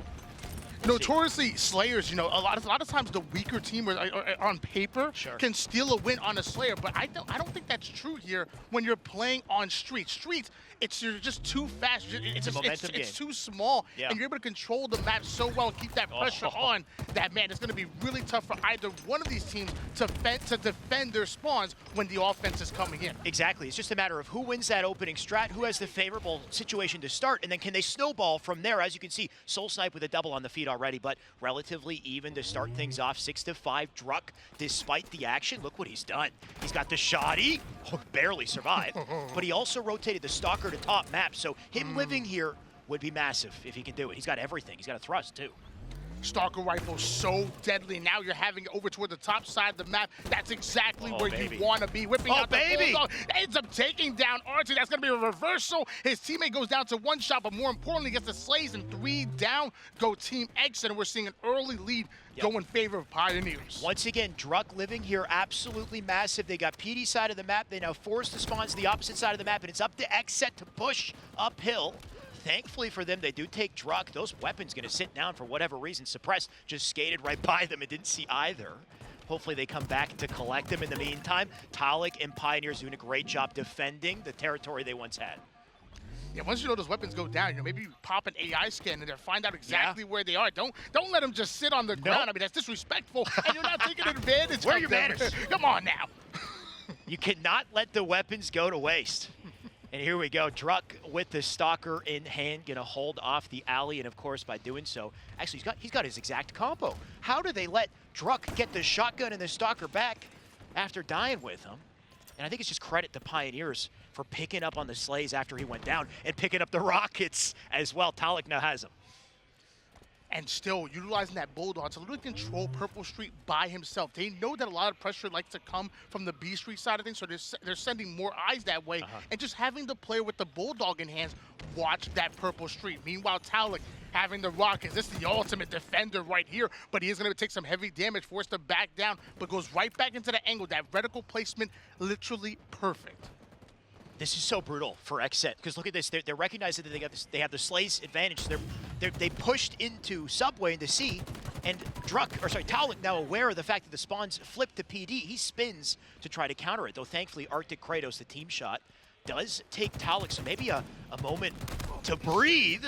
Notoriously, Slayers, a lot of times the weaker team or on paper can steal a win on a Slayer, but I don't think that's true here when you're playing on Streets. Streets, you're just too fast. It's too small, and you're able to control the map so well and keep that pressure on that, man, it's going to be really tough for either one of these teams to defend their spawns when the offense is coming in. Exactly. It's just a matter of who wins that opening strat, who has the favorable situation to start, and then can they snowball from there. As you can see, Soul Snipe with a double on the feed already, but relatively even to start things off. 6-5 Druck, despite the action. Look what he's done. He's got the shoddy, barely survived, but he also rotated the Stalker to top map, so him living here would be massive if he can do it. He's got everything. He's got a thrust too. Stalker rifle so deadly. Now you're having it over toward the top side of the map. That's exactly where you want to be. Whipping out the Bulldog. Ends up taking down Archie. That's going to be a reversal. His teammate goes down to 1 shot, but more importantly, gets the slays, and 3 down go Team X, and we're seeing an early lead go in favor of Pioneers. Once again, Druck living here absolutely massive. They got PD side of the map. They now force the spawns to the opposite side of the map, and it's up to XSET to push uphill. Thankfully for them, they do take Druck. Those weapons going to sit down for whatever reason. Suppress just skated right by them and didn't see either. Hopefully they come back to collect them. In the meantime, Talik and Pioneers doing a great job defending the territory they once had. Yeah, once you know those weapons go down, maybe you pop an AI scan in there, find out exactly where they are. Don't let them just sit on the ground. I mean, that's disrespectful, and you're not taking advantage Where of your them. manners? Come on now. You cannot let the weapons go to waste. And here we go, Druck with the Stalker in hand, gonna hold off the alley, and of course by doing so, actually he's got his exact combo. How do they let Druck get the shotgun and the Stalker back after dying with him? And I think it's just credit to Pioneers for picking up on the slays after he went down and picking up the rockets as well. Talik now has them. And still utilizing that Bulldog to literally control Purple Street by himself. They know that a lot of pressure likes to come from the B Street side of things, so they're sending more eyes that way. And just having the player with the Bulldog in hands watch that Purple Street. Meanwhile, Talik having the rockets. This is the ultimate defender right here, but he is going to take some heavy damage, forced to back down, but goes right back into the angle. That reticle placement, literally perfect. This is so brutal for XSET, because look at this. They're recognizing that they have the Slays advantage. They pushed into Subway into C, and Talik now aware of the fact that the spawns flip to PD. He spins to try to counter it, though thankfully Arctic Kratos, the team shot, does take Talik, so maybe a moment to breathe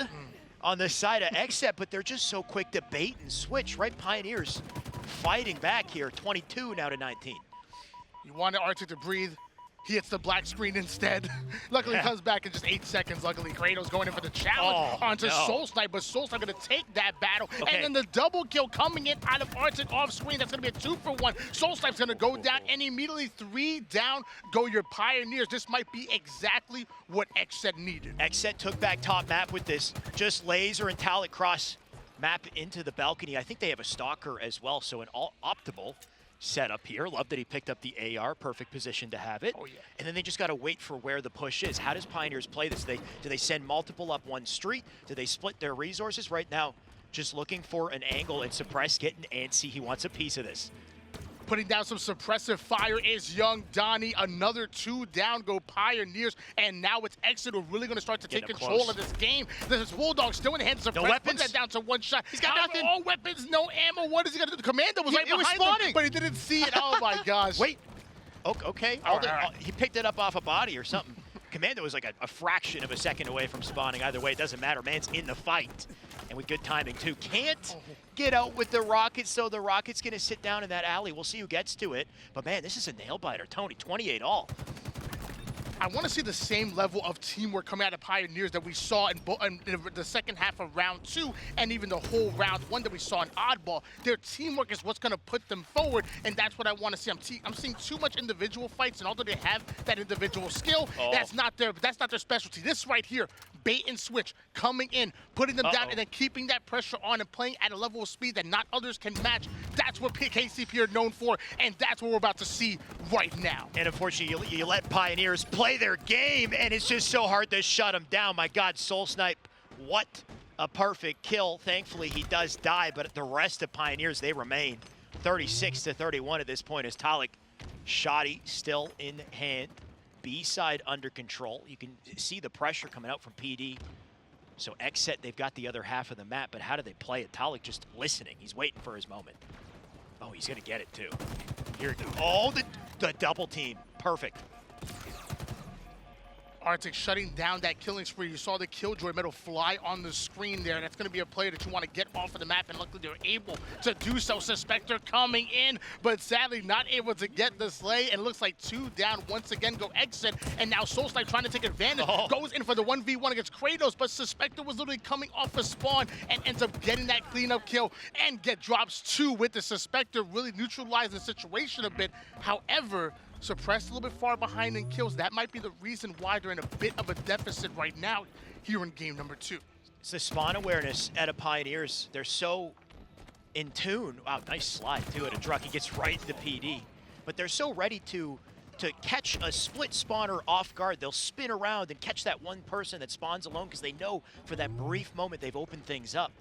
on the side of XSET, but they're just so quick to bait and switch, right? Pioneers fighting back here, 22 now to 19. You wanted Arctic to breathe. He hits the black screen instead. Luckily, he comes back in just 8 seconds. Luckily, Kratos going in for the challenge onto Soul Snipe, but Soul Snipe going to take that battle. And then the double kill coming in out of Arctic off screen. That's going to be a 2-for-1. Soul Snipe's going to go down, and immediately 3 down go your Pioneers. This might be exactly what XSET needed. XSET took back top map with this. Just Laser and Talik cross map into the balcony. I think they have a stalker as well, so an optimal setup here. Love that he picked up the AR, perfect position to have it. Oh, yeah. And then they just got to wait for where the push is. How does Pioneers play this? Do they send multiple up one street? Do they split their resources? Right now, just looking for an angle, and Suppress getting antsy. He wants a piece of this. Putting down some suppressive fire is Young Donnie. Another 2 down go Pioneers, and now it's XSET who are really going to start to take control of this game. This Bulldog still in the hands of Suppress. No weapons. Put that down to 1 shot. He's got nothing. All weapons, no ammo. What is he going to do? The Commando was right behind him, but he didn't see it. Oh my gosh. Wait. Okay. He picked it up off a body or something. Commando was like a fraction of a second away from spawning. Either way, it doesn't matter. Man's in the fight. And with good timing, too. Can't get out with the Rockets, so the Rocket's going to sit down in that alley. We'll see who gets to it. But, man, this is a nail-biter. Tony, 28 all. I want to see the same level of teamwork coming out of Pioneers that we saw in the second half of round 2 and even the whole round 1 that we saw in Oddball. Their teamwork is what's going to put them forward, and that's what I want to see. I'm seeing too much individual fights, and although they have that individual skill, that's not their specialty. This right here, bait and switch, coming in, putting them down, and then keeping that pressure on and playing at a level of speed that not others can match. That's what KCP are known for, and that's what we're about to see right now. And unfortunately, you let Pioneers play their game, and it's just so hard to shut them down. My God, Soul Snipe, what a perfect kill. Thankfully, he does die, but the rest of Pioneers, they remain 36-31 at this point as Talik, Shoddy still in hand. B-side under control. You can see the pressure coming out from PD. So XSET, they've got the other half of the map, but how do they play it? Talik just listening. He's waiting for his moment. Oh, he's going to get it, too. Here, oh, the double team. Perfect. Arctic shutting down that killing spree. You saw the Killjoy medal fly on the screen there. That's going to be a player that you want to get off of the map, and luckily they're able to do so. Suspector coming in, but sadly not able to get the slay, and it looks like 2 down once again go XSET, and now Soulslight trying to take advantage. Goes in for the 1v1 against Kratos, but Suspector was literally coming off a spawn and ends up getting that cleanup kill and drops 2 with the Suspector, really neutralizing the situation a bit. However, Suppressed a little bit far behind in kills. That might be the reason why they're in a bit of a deficit right now here in game number 2. It's the spawn awareness out of Pioneers. They're so in tune. Wow, nice slide too at a truck. He gets right into PD. But they're so ready to catch a split spawner off guard. They'll spin around and catch that one person that spawns alone because they know for that brief moment they've opened things up.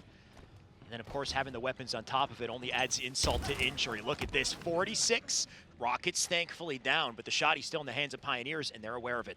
And then, of course, having the weapons on top of it only adds insult to injury. Look at this, 46. Rockets thankfully down, but the shot is still in the hands of Pioneers, and they're aware of it.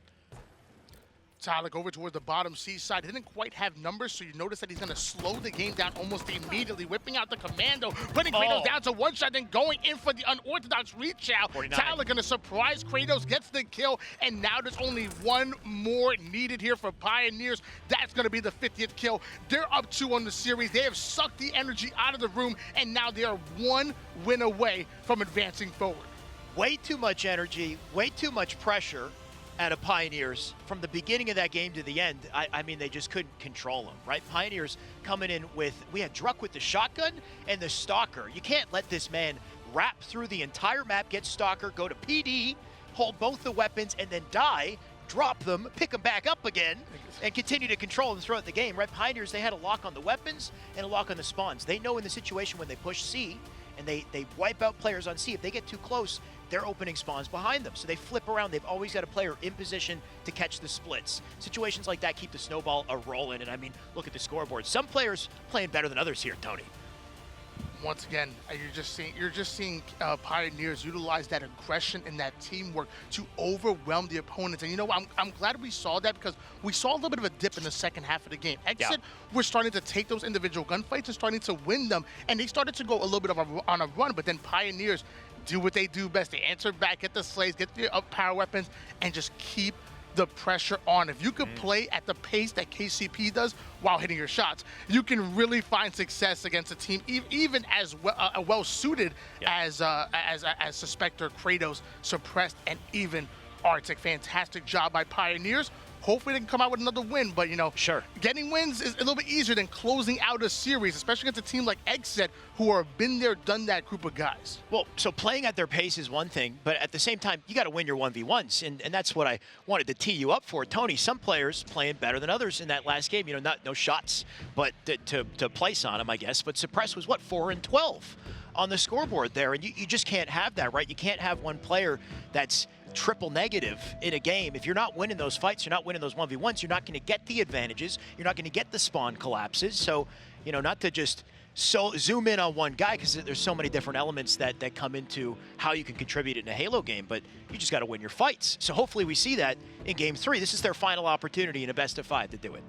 Talik over towards the bottom C side. Didn't quite have numbers, so you notice that he's going to slow the game down almost immediately, whipping out the Commando, putting Kratos down to 1 shot, then going in for the unorthodox reach out. 49. Talik going to surprise Kratos, gets the kill, and now there's only 1 more needed here for Pioneers. That's going to be the 50th kill. They're up 2 on the series. They have sucked the energy out of the room, and now they are 1 win away from advancing forward. Way too much energy, way too much pressure out of Pioneers from the beginning of that game to the end. I mean, they just couldn't control them, right? Pioneers coming in with, we had Druck with the shotgun and the Stalker. You can't let this man wrap through the entire map, get Stalker, go to PD, hold both the weapons, and then die, drop them, pick them back up again, and continue to control them throughout the game, right? Pioneers, they had a lock on the weapons and a lock on the spawns. They know in the situation when they push C, and they wipe out players on C. If they get too close, they're opening spawns behind them. So they flip around. They've always got a player in position to catch the splits. Situations like that keep the snowball a-rolling. And I mean, look at the scoreboard. Some players playing better than others here, Tony. Once again, you're just seeing Pioneers utilize that aggression and that teamwork to overwhelm the opponents. And you know what? I'm glad we saw that, because we saw a little bit of a dip in the second half of the game. XSET were starting to take those individual gunfights and starting to win them, and they started to go a little bit on a run. But then Pioneers do what they do best. They answer back, get the slays, get the power weapons, and just keep the pressure on. If you could play at the pace that KCP does while hitting your shots, you can really find success against a team even as well suited as Suspector, Kratos, Suppressed, and even Arctic. Fantastic job by Pioneers. Hopefully they can come out with another win, but, you know, Sure. getting wins is a little bit easier than closing out a series, especially against a team like XSET, who are been there, done that group of guys. Well, so playing at their pace is one thing, but at the same time, you got to win your 1v1s, and that's what I wanted to tee you up for. Tony, some players playing better than others in that last game. You know, no shots, but to place on them, I guess. But Suppress was, what, 4 and 12 on the scoreboard there, and you just can't have that, right? You can't have one player that's triple negative in a game. If you're not winning those fights, you're not winning those 1v1s, you're not going to get the advantages, you're not going to get the spawn collapses. So, you know, not to just zoom in on one guy, because there's so many different elements that come into how you can contribute in a Halo game, but you just got to win your fights. So hopefully we see that in Game 3. This is their final opportunity in a best-of-5 to do it.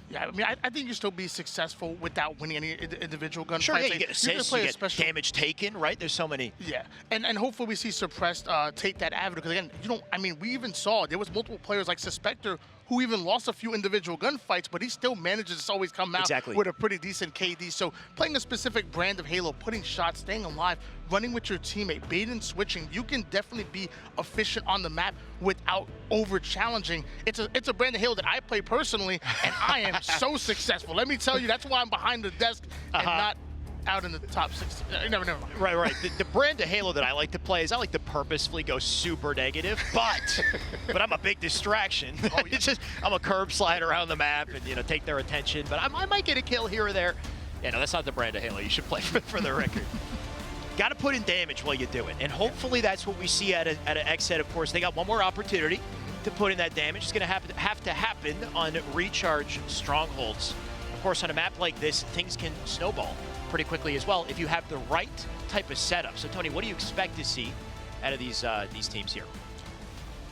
Yeah, I mean, I think you still be successful without winning any individual gunfights. Sure, yeah, you get assists, you get damage taken, right? There's so many. Yeah, and hopefully we see Suppressed take that avenue, because again, you don't, I mean, we even saw there was multiple players like Suspector who even lost a few individual gunfights, but he still manages to always come out with a pretty decent KD. So playing a specific brand of Halo, putting shots, staying alive, running with your teammate, bait and switching, you can definitely be efficient on the map without over-challenging. It's a brand of Halo that I play personally, and I am so successful. Let me tell you, that's why I'm behind the desk and not out in the top 6. Never mind. Right. The brand of Halo that I like to play is I like to purposefully go super negative, but I'm a big distraction. Oh, yeah. It's just I'm a curb slide around the map and, you know, take their attention, but I might get a kill here or there. Yeah, no, that's not the brand of Halo you should play for the record. Got to put in damage while you do it, and hopefully that's what we see at an XSET. Of course, they got one more opportunity to put in that damage. It's going to have to happen on recharge strongholds. Of course, on a map like this, things can snowball pretty quickly as well if you have the right type of setup. So, Tony, what do you expect to see out of these teams here?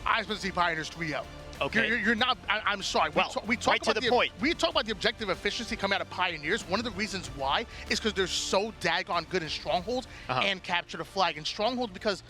I expect to see Pioneers 3-0. Okay. You're not. I'm sorry. We talk right about to the point. We talk about the objective efficiency coming out of Pioneers. One of the reasons why is because they're so daggone good in Strongholds and capture the flag. In Strongholds, because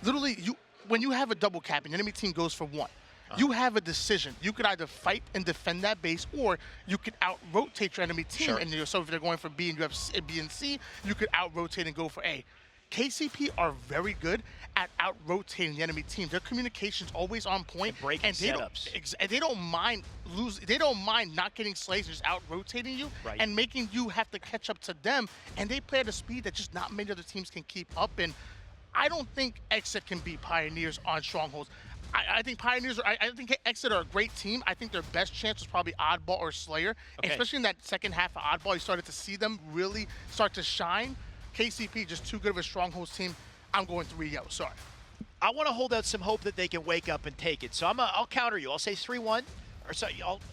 literally, when you have a double cap and the enemy team goes for one, you have a decision. You could either fight and defend that base, or you could out-rotate your enemy team. Sure. And so if they're going for B and you have B and C, you could out-rotate and go for A. KCP are very good at out-rotating the enemy team. Their communication's always on point, and they don't mind losing. They don't mind not getting slays and just out-rotating you and making you have to catch up to them. And they play at a speed that just not many other teams can keep up. And I don't think XSET can beat Pioneers on Strongholds. I think Pioneers I think XSET are a great team. I think their best chance was probably Oddball or Slayer. And especially in that second half of Oddball, you started to see them really start to shine. KCP, just too good of a Strongholds team. I'm going 3-0, sorry. I want to hold out some hope that they can wake up and take it. So I'll counter you. I'll say 3-1. Or so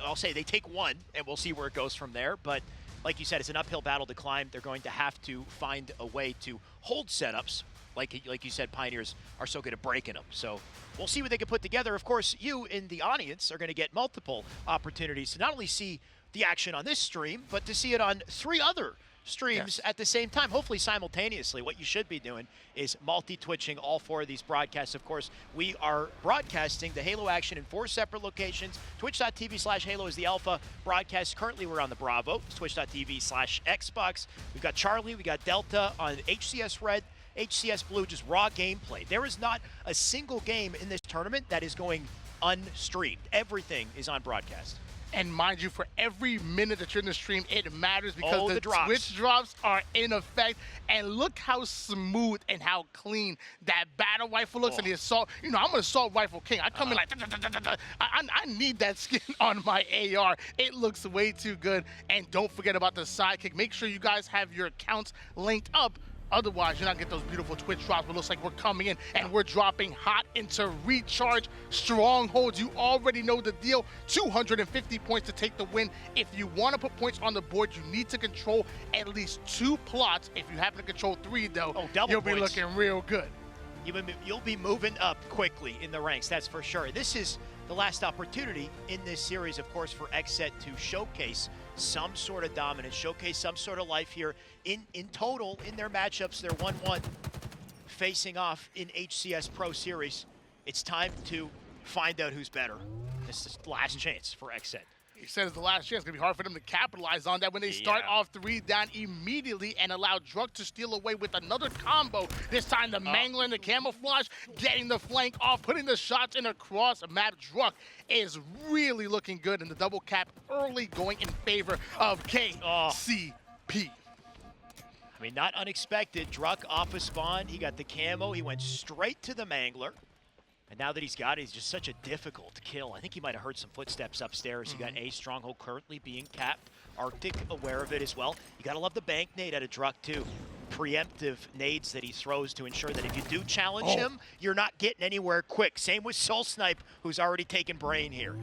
I'll say they take 1, and we'll see where it goes from there. But like you said, it's an uphill battle to climb. They're going to have to find a way to hold setups. Like you said, Pioneers are so good at breaking them. So we'll see what they can put together. Of course, you in the audience are going to get multiple opportunities to not only see the action on this stream, but to see it on 3 other streams at the same time, hopefully simultaneously. What you should be doing is multi-twitching all 4 of these broadcasts. Of course, we are broadcasting the Halo action in 4 separate locations. Twitch.tv/Halo is the alpha broadcast. Currently, we're on the Bravo. It's Twitch.tv/Xbox. We've got Charlie, we got Delta on HCS Red, HCS Blue, just raw gameplay. There is not a single game in this tournament that is going unstreamed. Everything is on broadcast. And mind you, for every minute that you're in the stream, it matters because the Twitch drops are in effect. And look how smooth and how clean that battle rifle looks. And the assault, you know, I'm an assault rifle king. I come in like, I need that skin on my AR. It looks way too good. And don't forget about the sidekick. Make sure you guys have your accounts linked up. Otherwise, you're not going to get those beautiful Twitch drops, but it looks like we're coming in and we're dropping hot into recharge strongholds. You already know the deal. 250 points to take the win. If you want to put points on the board, you need to control at least 2 plots. If you happen to control 3, though, you'll be looking real good. You'll be moving up quickly in the ranks, that's for sure. This is the last opportunity in this series, of course, for XSET to showcase some sort of dominance, showcase some sort of life here. In total, in their matchups, they're 1-1 facing off in HCS Pro Series. It's time to find out who's better. This is the last chance for XSET. He said it's the last chance. It's going to be hard for them to capitalize on that when they start off 3 down immediately and allow Druk to steal away with another combo. This time the Mangler and the camouflage getting the flank off, putting the shots in across map. Druk is really looking good in the double cap early, going in favor of KCP. I mean, not unexpected. Druk off a spawn. He got the camo. He went straight to the Mangler. And now that he's got it, he's just such a difficult kill. I think he might have heard some footsteps upstairs. You got a stronghold currently being capped. Arctic aware of it as well. You got to love the bank nade out of Druk, too. Preemptive nades that he throws to ensure that if you do challenge him, you're not getting anywhere quick. Same with Soul Snipe, who's already taken brain here.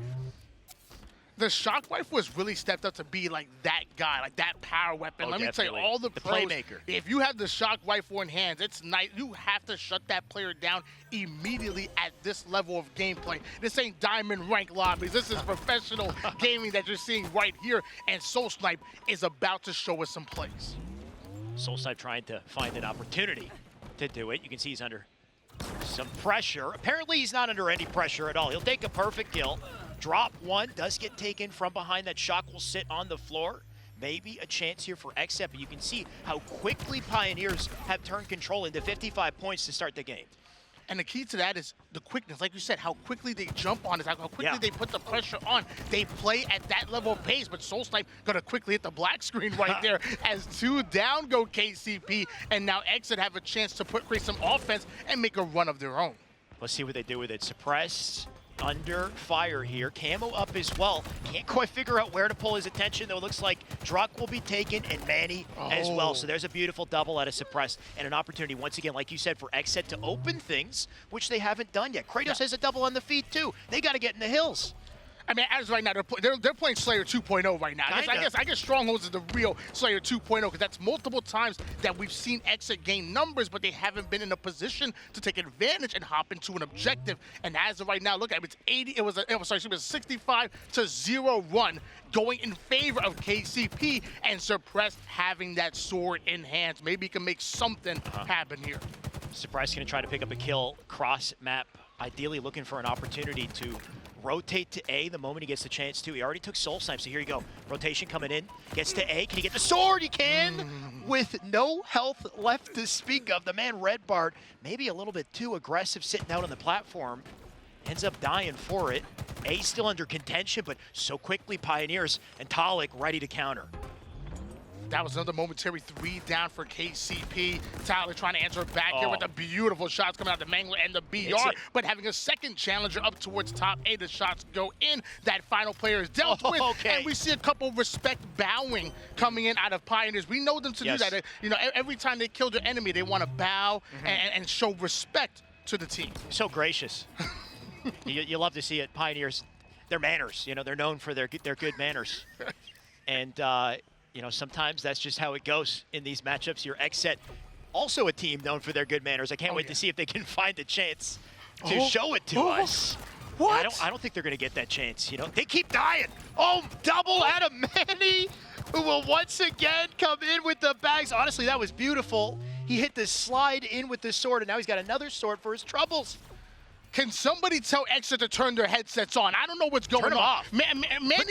The Shockwave was really stepped up to be like that guy, like that power weapon. Let me tell you, all the pros, playmaker. If you have the Shockwave in hands, it's nice. You have to shut that player down immediately at this level of gameplay. This ain't diamond rank lobbies. This is professional gaming that you're seeing right here, and Soul Snipe is about to show us some plays. Soul Snipe trying to find an opportunity to do it. You can see he's under some pressure. Apparently he's not under any pressure at all. He'll take a perfect kill. Drop one, does get taken from behind. That shock will sit on the floor. Maybe a chance here for XSET, but you can see how quickly Pioneers have turned control into 55 points to start the game. And the key to that is the quickness. Like you said, how quickly they jump on it, how quickly they put the pressure on. They play at that level of pace, but Soul Snipe gonna quickly hit the black screen right there as 2 down go KCP, and now XSET have a chance to create some offense and make a run of their own. Let's see what they do with it. Suppressed, under fire here. Camo up as well. Can't quite figure out where to pull his attention, though. It looks like Druk will be taken and Manny as well. So there's a beautiful double out of Suppressed and an opportunity, once again, like you said, for XSET to open things, which they haven't done yet. Kratos has a double on the feet, too. They got to get in the hills. I mean, as right now, they're playing Slayer 2.0 right now. I guess Strongholds is the real Slayer 2.0 because that's multiple times that we've seen XSET gain numbers, but they haven't been in a position to take advantage and hop into an objective. And as of right now, look at it, it was 65-0 going in favor of KCP, and Suppressed having that sword in hands. Maybe he can make something happen here. Suppressed going to try to pick up a kill cross map, ideally looking for an opportunity to rotate to A the moment he gets the chance to. He already took Soul Snipe, so here you go. Rotation coming in. Gets to A. Can he get the sword? He can! With no health left to speak of. The man Red Bart, maybe a little bit too aggressive sitting out on the platform. Ends up dying for it. A still under contention, but so quickly Pioneers and Talik ready to counter. That was another momentary 3 down for KCP. Tyler trying to answer back here with the beautiful shots coming out of the Mangler and the BR, but having a second challenger up towards top A. The shots go in. That final player is dealt with, and we see a couple of respect bowing coming in out of Pioneers. We know them to do that. You know, every time they kill their enemy, they want to bow and show respect to the team. So gracious. you love to see it. Pioneers, their manners. You know, they're known for their good manners, and. You know, sometimes that's just how it goes in these matchups. Your XSET, also a team known for their good manners. I can't wait to see if they can find a chance to show it to us. What? I don't think they're going to get that chance. You know, they keep dying. Oh, double out of Manny, who will once again come in with the bags. Honestly, that was beautiful. He hit the slide in with the sword, and now he's got another sword for his troubles. Can somebody tell XSET to turn their headsets on? I don't know what's going on. Off. Manny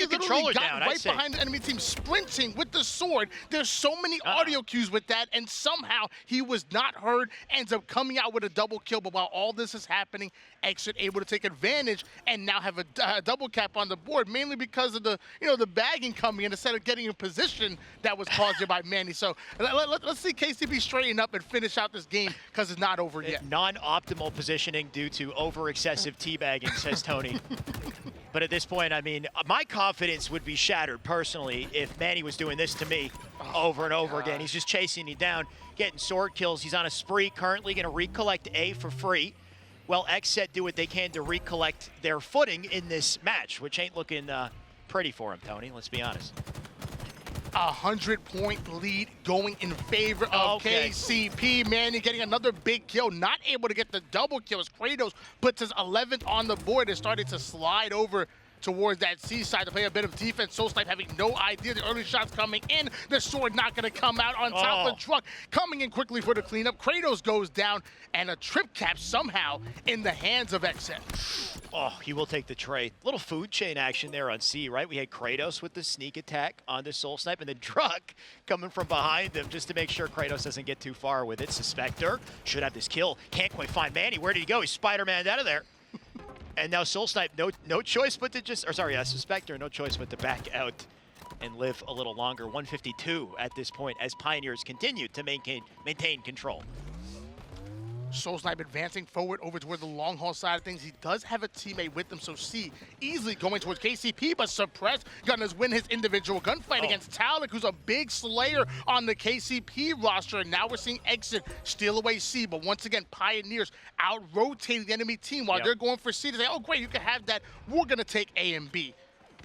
literally got right behind the enemy team, sprinting with the sword. There's so many audio cues with that, and somehow he was not heard, ends up coming out with a double kill. But while all this is happening, XSET able to take advantage and now have a double cap on the board, mainly because of the bagging coming in instead of getting in position that was caused here by Manny. So let's see KCP straighten up and finish out this game because it's not over yet. Non-optimal positioning due to over-excessive teabagging, says Tony. But at this point, I mean, my confidence would be shattered personally if Manny was doing this to me over and over again. He's just chasing me down, getting sword kills. He's on a spree, currently going to recollect A for free. Well, XSET do what they can to recollect their footing in this match, which ain't looking pretty for him, Tony. Let's be honest. 100-point lead going in favor of KCP. Manny getting another big kill, not able to get the double kill as Kratos puts his 11th on the board and started to slide over towards that C side to play a bit of defense. Soulsnipe having no idea the early shots coming in. The sword not going to come out on top of the truck. Coming in quickly for the cleanup. Kratos goes down, and a trip cap somehow in the hands of XSET. Oh, he will take the trade. Little food chain action there on C, right? We had Kratos with the sneak attack onto Soulsnipe, and then Druck coming from behind him just to make sure Kratos doesn't get too far with it. Suspector should have this kill. Can't quite find Manny. Where did he go? He Spider-Man'd out of there. And now Soulsnipe, no choice but to just, or sorry, Suspector, no choice but to back out and live a little longer. 152 at this point as Pioneers continue to maintain control. Soulsnipe advancing forward over toward the long haul side of things. He does have a teammate with him, so C easily going towards KCP, but suppressed. Gonna win his individual gunfight against Talik, who's a big slayer on the KCP roster. And now we're seeing XSET steal away C, but once again, Pioneers out-rotating the enemy team while they're going for C to say, oh great, you can have that. We're gonna take A and B.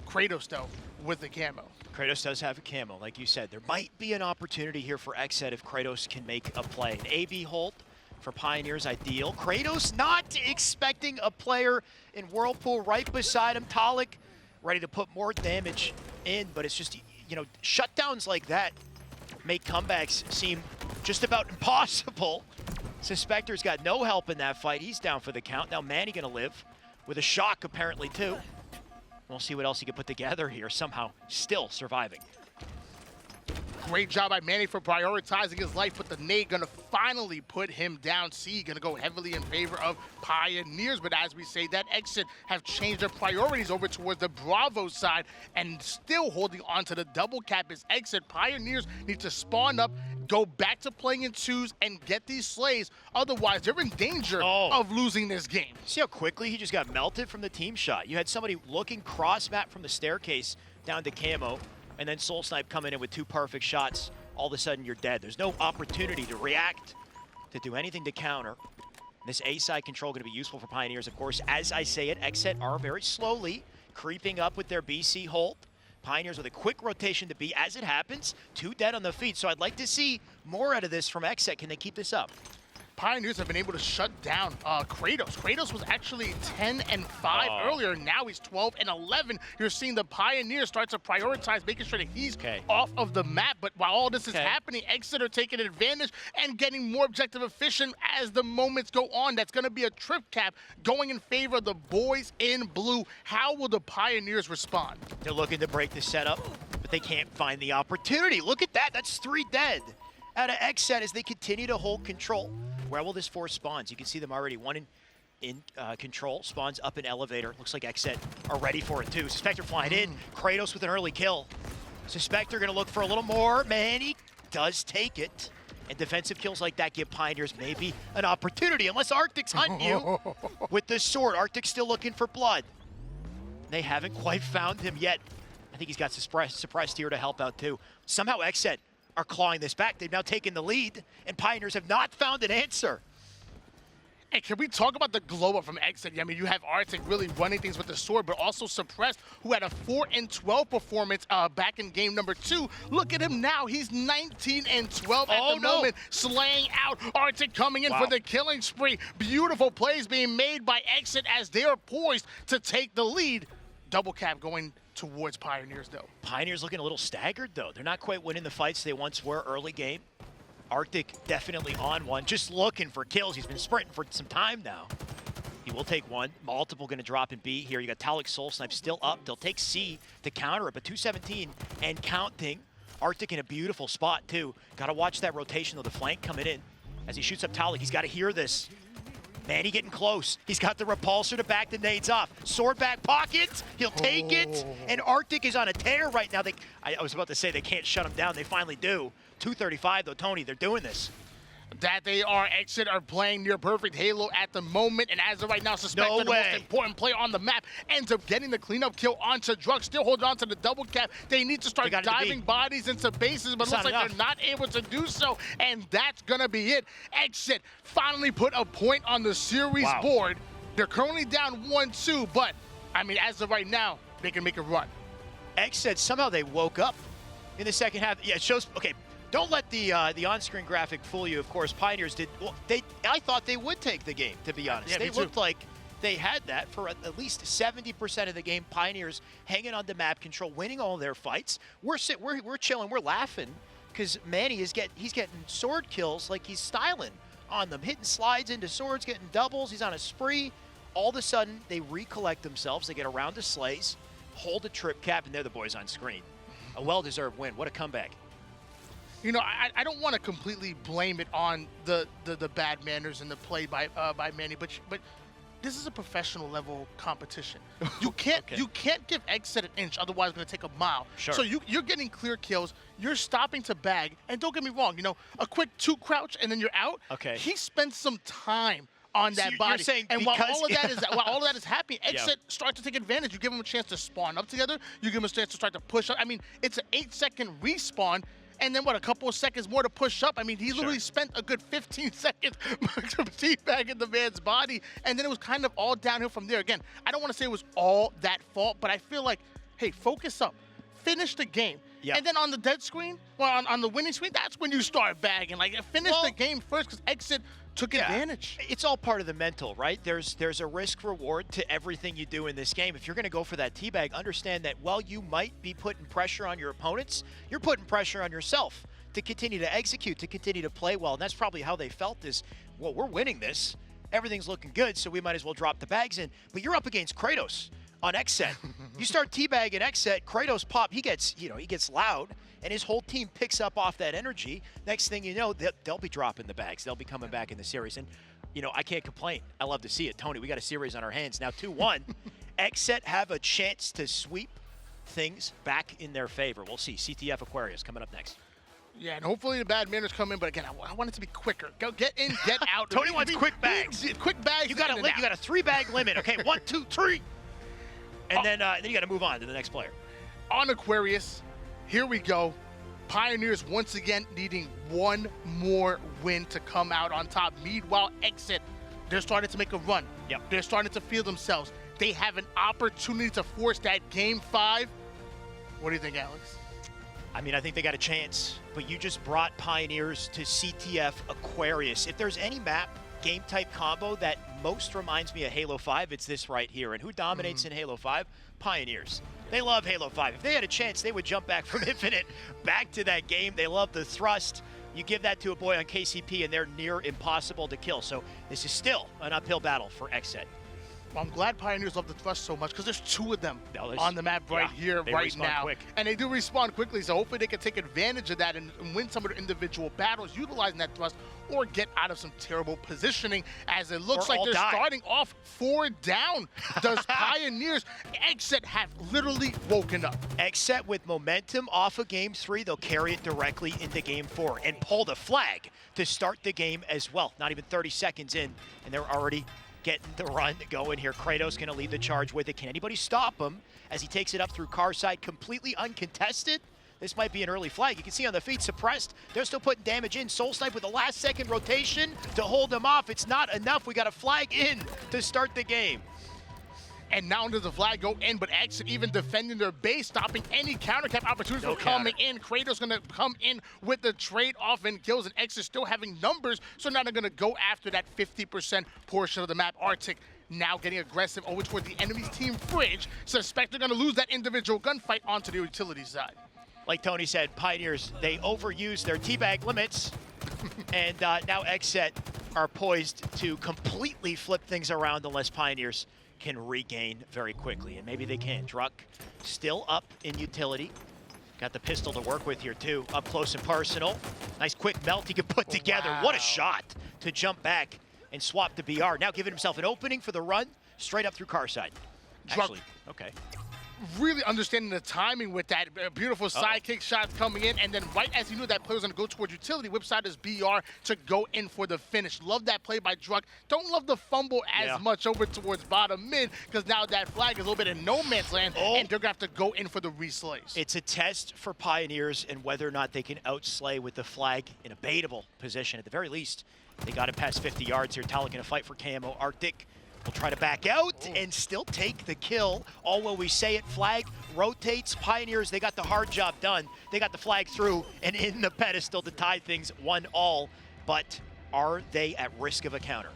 Kratos, though, with the camo. Kratos does have a camo, like you said. There might be an opportunity here for XSET if Kratos can make a play. An AB hold for Pioneers ideal. Kratos not expecting a player in Whirlpool right beside him. Talik ready to put more damage in, but it's just, you know, shutdowns like that make comebacks seem just about impossible. Suspector's got no help in that fight. He's down for the count. Now Manny gonna live with a shock apparently too. We'll see what else he can put together here, somehow still surviving. Great job by Manny for prioritizing his life, but the nade gonna finally put him down. C gonna go heavily in favor of Pioneers, but as we say, that XSET have changed their priorities over towards the Bravo side and still holding on to the double cap as XSET. Pioneers need to spawn up, go back to playing in twos, and get these slays. Otherwise, they're in danger of losing this game. See how quickly he just got melted from the team shot? You had somebody looking cross-map from the staircase down to camo, and then Soulsnipe coming in with 2 perfect shots. All of a sudden, you're dead. There's no opportunity to react, to do anything to counter. This A-side control going to be useful for Pioneers, of course. As I say it, XSET are very slowly creeping up with their BC hold. Pioneers with a quick rotation to B as it happens. 2 dead on the feet, so I'd like to see more out of this from XSET. Can they keep this up? Pioneers have been able to shut down Kratos. Kratos was actually 10-5 earlier. Now he's 12-11. You're seeing the Pioneers start to prioritize making sure that he's off of the map. But while all this is happening, XSET are taking advantage and getting more objective efficient as the moments go on. That's going to be a trip cap going in favor of the boys in blue. How will the Pioneers respond? They're looking to break the setup, but they can't find the opportunity. Look at that. That's 3 dead out of XSET as they continue to hold control. Where will this force spawns? You can see them already. 1 in control. Spawns up an elevator. Looks like XSET are ready for it too. Suspector flying in. Kratos with an early kill. Suspector gonna look for a little more. Manny does take it. And defensive kills like that give Pioneers maybe an opportunity. Unless Arctic's hunting you with this sword. Arctic's still looking for blood. They haven't quite found him yet. I think he's got suppressed here to help out too. Somehow XSET are clawing this back. They've now taken the lead, and Pioneers have not found an answer. And can we talk about the glow up from XSET? I mean, you have Arctic really running things with the sword, but also Suppressed, who had a 4-12 performance back in game number 2. Look at him now. He's 19-12 at the moment, slaying out. Arctic coming in for the killing spree. Beautiful plays being made by XSET as they are poised to take the lead. Double cap going towards Pioneers, though. Pioneers looking a little staggered, though. They're not quite winning the fights they once were early game. Arctic definitely on one, just looking for kills. He's been sprinting for some time now. He will take one. Multiple going to drop in B here. You got Talik Soulsnipe still up. They'll take C to counter it, but 217 and counting. Arctic in a beautiful spot, too. Got to watch that rotation, though, the flank coming in. As he shoots up Talik, he's got to hear this. Manny getting close. He's got the repulsor to back the nades off. Sword back pocket. He'll take it. And Arctic is on a tear right now. I was about to say they can't shut him down. They finally do. 235 though, Tony. They're doing this. That they are. XSET are playing near perfect Halo at the moment, and as of right now, Suspector, the most important player on the map, ends up getting the cleanup kill onto Druck. Still holding on to the double cap. They need to start diving bodies into bases, but looks like they're not able to do so, and that's gonna be it. XSET finally put a point on the series board. They're currently down 1-2, but I mean, as of right now, they can make a run. XSET, somehow they woke up in the second half. Yeah, it shows. Okay. Don't let the on-screen graphic fool you. Of course, Pioneers did. Well, I thought they would take the game, to be honest. Yeah, they looked like they had that for at least 70% of the game. Pioneers hanging on to map control, winning all their fights. We're chilling, we're laughing because Manny he's getting sword kills like he's styling on them, hitting slides into swords, getting doubles. He's on a spree. All of a sudden, they recollect themselves. They get around to Slays, hold a trip cap, and they're the boys on screen. A well-deserved win. What a comeback. You know, I don't want to completely blame it on the bad manners and the play by Manny, but this is a professional level competition. You can't you can't give XSET an inch, otherwise it's going to take a mile. Sure. So you're getting clear kills, you're stopping to bag, and don't get me wrong, you know, a quick 2 crouch and then you're out. Okay. He spent some time on that you're body. saying and because, while all of that is happening, XSET starts to take advantage. You give him a chance to spawn up together, you give him a chance to start to push up. I mean, it's an 8-second respawn. And then, what, a couple of seconds more to push up? I mean, he literally spent a good 15 seconds teabagging the man's body, and then it was kind of all downhill from there. Again, I don't want to say it was all that fault, but I feel like, hey, focus up. Finish the game. Yeah. And then on the dead screen, well, on the winning screen, that's when you start bagging. Like, finish the game first, because XSET took advantage. It's all part of the mental, right? There's a risk reward to everything you do in this game. If you're going to go for that teabag, understand that while you might be putting pressure on your opponents, you're putting pressure on yourself to continue to execute, to continue to play well. And that's probably how they felt is, well, we're winning this. Everything's looking good, so we might as well drop the bags in. But you're up against Kratos on XSET. You start teabagging XSET, Kratos pop, he gets loud, and his whole team picks up off that energy. Next thing you know, they'll be dropping the bags. They'll be coming back in the series. And, you know, I can't complain. I love to see it. Tony, we got a series on our hands. Now 2-1. XSET have a chance to sweep things back in their favor. We'll see. CTF Aquarius coming up next. Yeah, and hopefully the bad manners come in, but again, I want it to be quicker. Go get in, get out. Tony wants quick bags. Quick bags. You got a 3-bag limit. Okay, 1, 2, 3. And then you got to move on to the next player. On Aquarius, here we go. Pioneers once again needing one more win to come out on top. Meanwhile, XSET, they're starting to make a run. Yep. They're starting to feel themselves. They have an opportunity to force that Game 5. What do you think, Alex? I mean, I think they got a chance, but you just brought Pioneers to CTF Aquarius. If there's any map game type combo that most reminds me of Halo 5, it's this right here. And who dominates in Halo 5? Pioneers. They love Halo 5. If they had a chance, they would jump back from Infinite back to that game. They love the thrust. You give that to a boy on KCP, and they're near impossible to kill. So this is still an uphill battle for XSET. Well, I'm glad Pioneers love the thrust so much because there's 2 of them on the map right here, they right respawn now. quick. And they do respawn quickly, so hopefully they can take advantage of that and win some of their individual battles utilizing that thrust or get out of some terrible positioning as it looks like they're starting off 4 down. Does Pioneers, XSET have literally woken up. XSET with momentum off of Game 3, they'll carry it directly into Game 4 and pull the flag to start the game as well. Not even 30 seconds in, and they're already getting the run going here. Kratos going to lead the charge with it. Can anybody stop him as he takes it up through car side, completely uncontested? This might be an early flag. You can see on the feet, suppressed. They're still putting damage in. Soul Snipe with the last second rotation to hold them off. It's not enough. We got a flag in to start the game. And not only does the flag go in, but XSET even defending their base, stopping any counter cap opportunities from coming in. Kratos going to come in with the trade-off and kills, and XSET still having numbers, so now they're going to go after that 50% portion of the map. Arctic now getting aggressive over towards the enemy's team Fridge. Suspect they're going to lose that individual gunfight onto the utility side. Like Tony said, Pioneers, they overuse their teabag limits, and now XSET are poised to completely flip things around unless Pioneers can regain very quickly, and maybe they can. Druck still up in utility. Got the pistol to work with here too, up close and personal. Nice quick melt he could put together. What a shot to jump back and swap to BR. Now giving himself an opening for the run, straight up through car side. Actually, okay. Really understanding the timing with that. Beautiful sidekick shots coming in, and then right as he knew that play was going to go towards utility, whips out his BR to go in for the finish. Love that play by Druck. Don't love the fumble as much over towards bottom mid, because now that flag is a little bit in no man's land, and they're going to have to go in for the reslays. It's a test for Pioneers and whether or not they can outslay with the flag in a baitable position. At the very least, they got it past 50 yards here. Talon going to fight for camo. Arctic will try to back out and still take the kill. All while we say it, flag rotates. Pioneers, they got the hard job done. They got the flag through and in the pedestal to tie things 1-1. But are they at risk of a counter?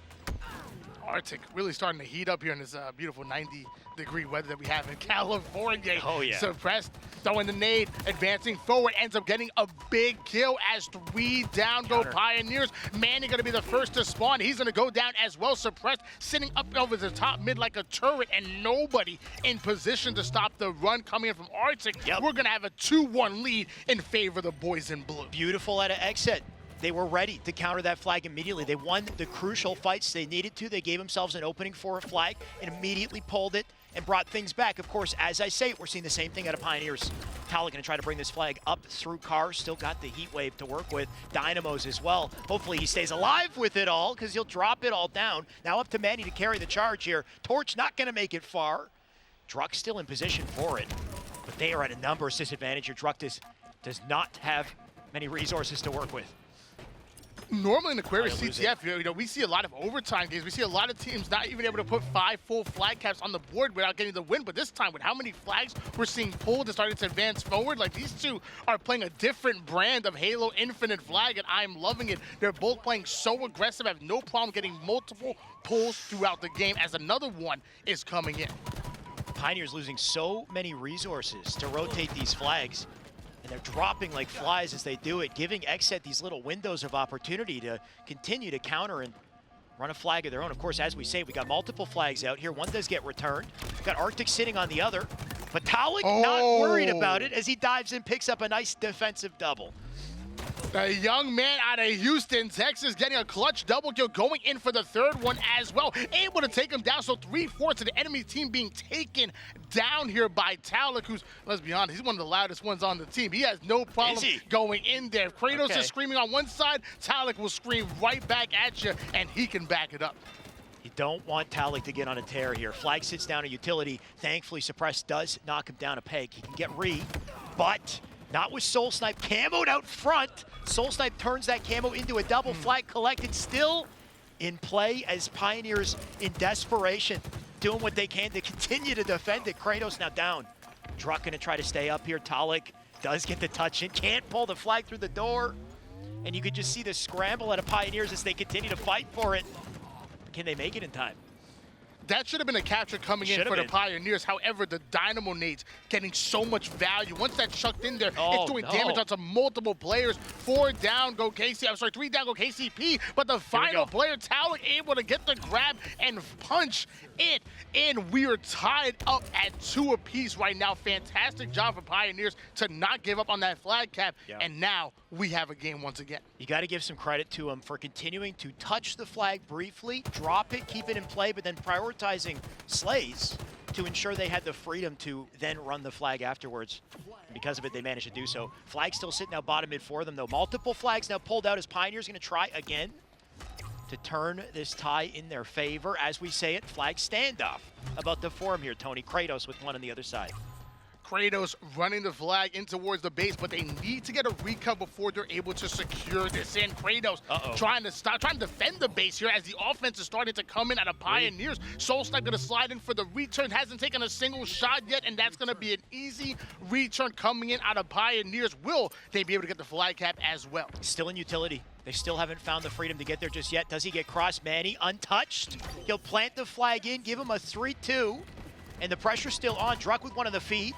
Arctic really starting to heat up here in this beautiful 90-degree weather that we have in California. Oh, yeah. Suppressed, throwing the nade, advancing forward, ends up getting a big kill as 3 down go Pioneers. Manny going to be the first to spawn. He's going to go down as well. Suppressed, sitting up over the top mid like a turret, and nobody in position to stop the run coming in from Arctic. Yep. We're going to have a 2-1 lead in favor of the boys in blue. Beautiful out of XSET. They were ready to counter that flag immediately. They won the crucial fights they needed to. They gave themselves an opening for a flag and immediately pulled it and brought things back. Of course, as I say, we're seeing the same thing out of Pioneers. Tala going to try to bring this flag up through cars. Still got the heat wave to work with. Dynamos as well. Hopefully he stays alive with it all because he'll drop it all down. Now up to Manny to carry the charge here. Torch not going to make it far. Druck still in position for it, but they are at a numbers disadvantage here. Druck does not have many resources to work with. Normally in Aquarius CTF, we see a lot of overtime games. We see a lot of teams not even able to put 5 full flag caps on the board without getting the win. But this time, with how many flags we're seeing pulled and starting to advance forward, like these two are playing a different brand of Halo Infinite flag, and I'm loving it. They're both playing so aggressive, have no problem getting multiple pulls throughout the game as another one is coming in. Pioneers losing so many resources to rotate these flags. And they're dropping like flies as they do it, giving XSET these little windows of opportunity to continue to counter and run a flag of their own. Of course, as we say, we got multiple flags out here. One does get returned. We've got Arctic sitting on the other. But Talik not worried about it as he dives in, picks up a nice defensive double. The young man out of Houston, Texas, getting a clutch double kill, going in for the third one as well. Able to take him down, so 3/4 of the enemy team being taken down here by Talik, who's, let's be honest, he's one of the loudest ones on the team. He has no problem going in there. If Kratos is screaming on one side, Talik will scream right back at you, and he can back it up. You don't want Talik to get on a tear here. Flag sits down a utility. Thankfully, Suppress does knock him down a peg. He can get re, but not with Soul Snipe camoed out front. Soul Snipe turns that camo into a double. Flag collected, still in play as Pioneers in desperation, doing what they can to continue to defend it. Kratos now down. Druck gonna try to stay up here. Talik does get the touch in, can't pull the flag through the door. And you could just see the scramble out of Pioneers as they continue to fight for it. Can they make it in time? That should have been a capture coming in for the Pioneers. However, the Dynamo nades getting so much value. Once that's chucked in there, it's doing damage onto multiple players. 4 down go KC. I'm sorry, 3 down go KCP. But the final player, Talik, able to get the grab and punch it in. We are tied up at 2 apiece right now. Fantastic job for Pioneers to not give up on that flag cap. And now we have a game once again. You got to give some credit to them for continuing to touch the flag briefly, drop it, keep it in play, but then prioritizing slays to ensure they had the freedom to then run the flag afterwards. And because of it, they managed to do so. Flag still sitting out bottom mid for them, though. Multiple flags now pulled out as Pioneers going to try again to turn this tie in their favor. As we say it, flag standoff about the form here, Tony. Kratos with one on the other side. Kratos running the flag in towards the base, but they need to get a recut before they're able to secure this in. Kratos trying to defend the base here as the offense is starting to come in out of Pioneers. Soul Snipe going to slide in for the return, hasn't taken a single shot yet, and that's going to be an easy return coming in out of Pioneers. Will they be able to get the flag cap as well? Still in utility. They still haven't found the freedom to get there just yet. Does he get cross? Manny untouched. He'll plant the flag in, give him a 3-2, and the pressure's still on. Druck with one of the feet.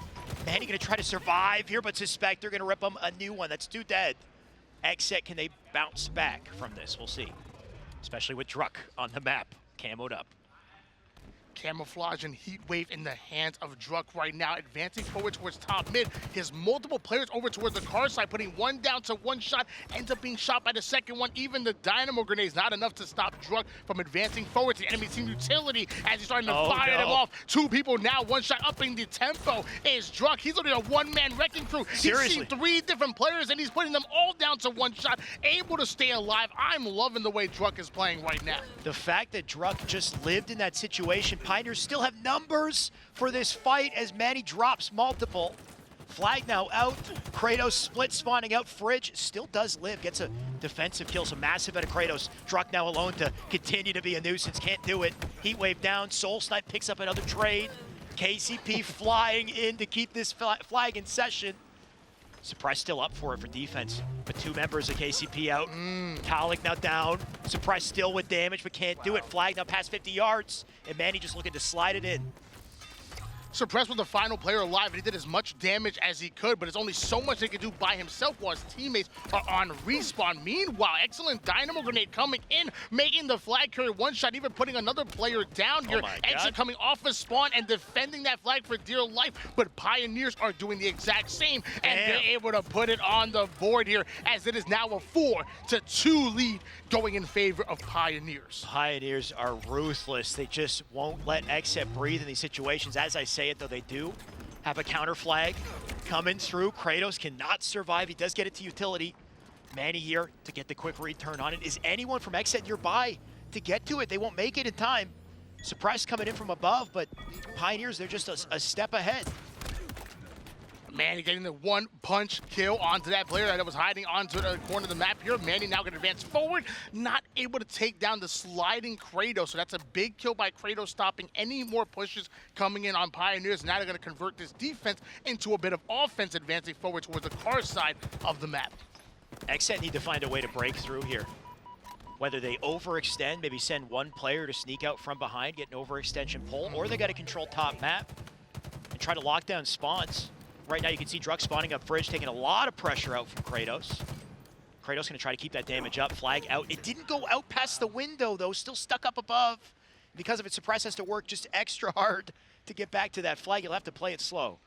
Manny gonna try to survive here, but suspect they're gonna rip him a new one. That's 2 dead. XSET, can they bounce back from this? We'll see. Especially with Druck on the map, camoed up. Camouflage and heat wave in the hands of Druck right now, advancing forward towards top mid. He has multiple players over towards the car side, putting one down to one shot, ends up being shot by the second one. Even the Dynamo grenades not enough to stop Druck from advancing forward to the enemy team utility as he's starting to fire them off. 2 people now, 1 shot, upping the tempo is Druck. He's literally a one-man wrecking crew. He's seen 3 different players and he's putting them all down to 1 shot, able to stay alive. I'm loving the way Druck is playing right now. The fact that Druck just lived in that situation, Pioneers still have numbers for this fight as Manny drops multiple. Flag now out. Kratos split spawning out. Fridge still does live. Gets a defensive kill. So massive out of Kratos. Druck now alone to continue to be a nuisance. Can't do it. Heat wave down. Soul Snipe picks up another trade. KCP flying in to keep this flag in session. Surprise still up for it for defense, but 2 members of KCP out. Talik now down. Surprise still with damage, but can't do it. Flag now past 50 yards, and Manny just looking to slide it in. Suppressed was the final player alive, and he did as much damage as he could, but it's only so much he could do by himself while his teammates are on respawn. Meanwhile, excellent Dynamo Grenade coming in, making the flag carrier one shot, even putting another player down here. Exit coming off of spawn and defending that flag for dear life, but Pioneers are doing the exact same, and they're able to put it on the board here, as it is now a 4-2 lead going in favor of Pioneers. Pioneers are ruthless. They just won't let XSET breathe in these situations. As I say it, though, they do have a counter flag coming through. Kratos cannot survive. He does get it to utility. Manny here to get the quick return on it. Is anyone from XSET nearby to get to it? They won't make it in time. Surprise coming in from above, but Pioneers, they're just a step ahead. Manny getting the one-punch kill onto that player that was hiding onto the corner of the map here. Manny now going to advance forward, not able to take down the sliding Kratos. So that's a big kill by Kratos, stopping any more pushes coming in on Pioneers. Now they're going to convert this defense into a bit of offense, advancing forward towards the car side of the map. XSET need to find a way to break through here. Whether they overextend, maybe send one player to sneak out from behind, get an overextension pull, or they got to control top map and try to lock down spawns. Right now you can see Druk spawning up Fridge, taking a lot of pressure out from Kratos. Kratos gonna try to keep that damage up, flag out. It didn't go out past the window though, still stuck up above. Because of it, Suppress has to work just extra hard to get back to that flag. You'll have to play it slow.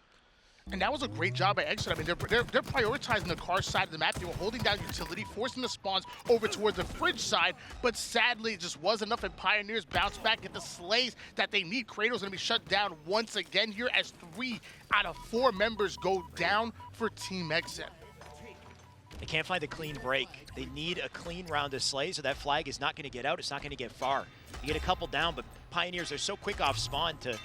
And that was a great job by XSET. I mean, they're prioritizing the car side of the map. They were holding down utility, forcing the spawns over towards the Fridge side, but sadly it just wasn't enough, and Pioneers bounce back, get the slays that they need. Kratos gonna be shut down once again here as 3 out of 4 members go down for Team XSET. They can't find a clean break. They need a clean round of slays, so that flag is not gonna get out, it's not gonna get far. You get a couple down, but Pioneers are so quick off spawn to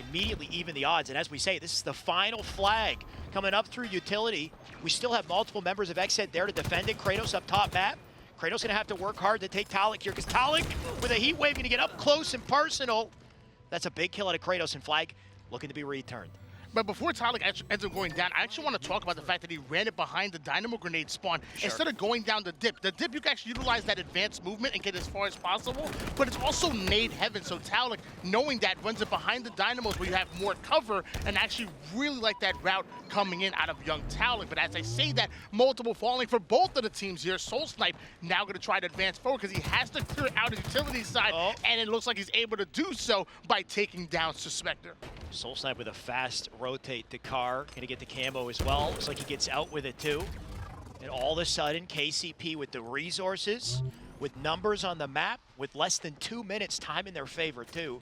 immediately even the odds. And as we say, this is the final flag coming up through utility. We still have multiple members of XSET there to defend it. Kratos up top map. Kratos gonna have to work hard to take Talik here, because Talik with a heat wave gonna get up close and personal. That's a big kill out of Kratos, and flag looking to be returned. But before Talik ends up going down, I actually want to talk about the fact that he ran it behind the Dynamo Grenade spawn instead of going down the dip. The dip, you can actually utilize that advanced movement and get as far as possible, but it's also nade heaven. So Talik, knowing that, runs it behind the Dynamos where you have more cover, and actually really like that route coming in out of young Talik. But as I say that, multiple falling for both of the teams here. Soul Snipe now going to try to advance forward because he has to clear out his utility side, and it looks like he's able to do so by taking down Suspector. Soul Snipe with a fast rotate to Car, gonna get the camo as well. Looks like he gets out with it too. And all of a sudden, KCP with the resources, with numbers on the map, with less than 2 minutes time in their favor too.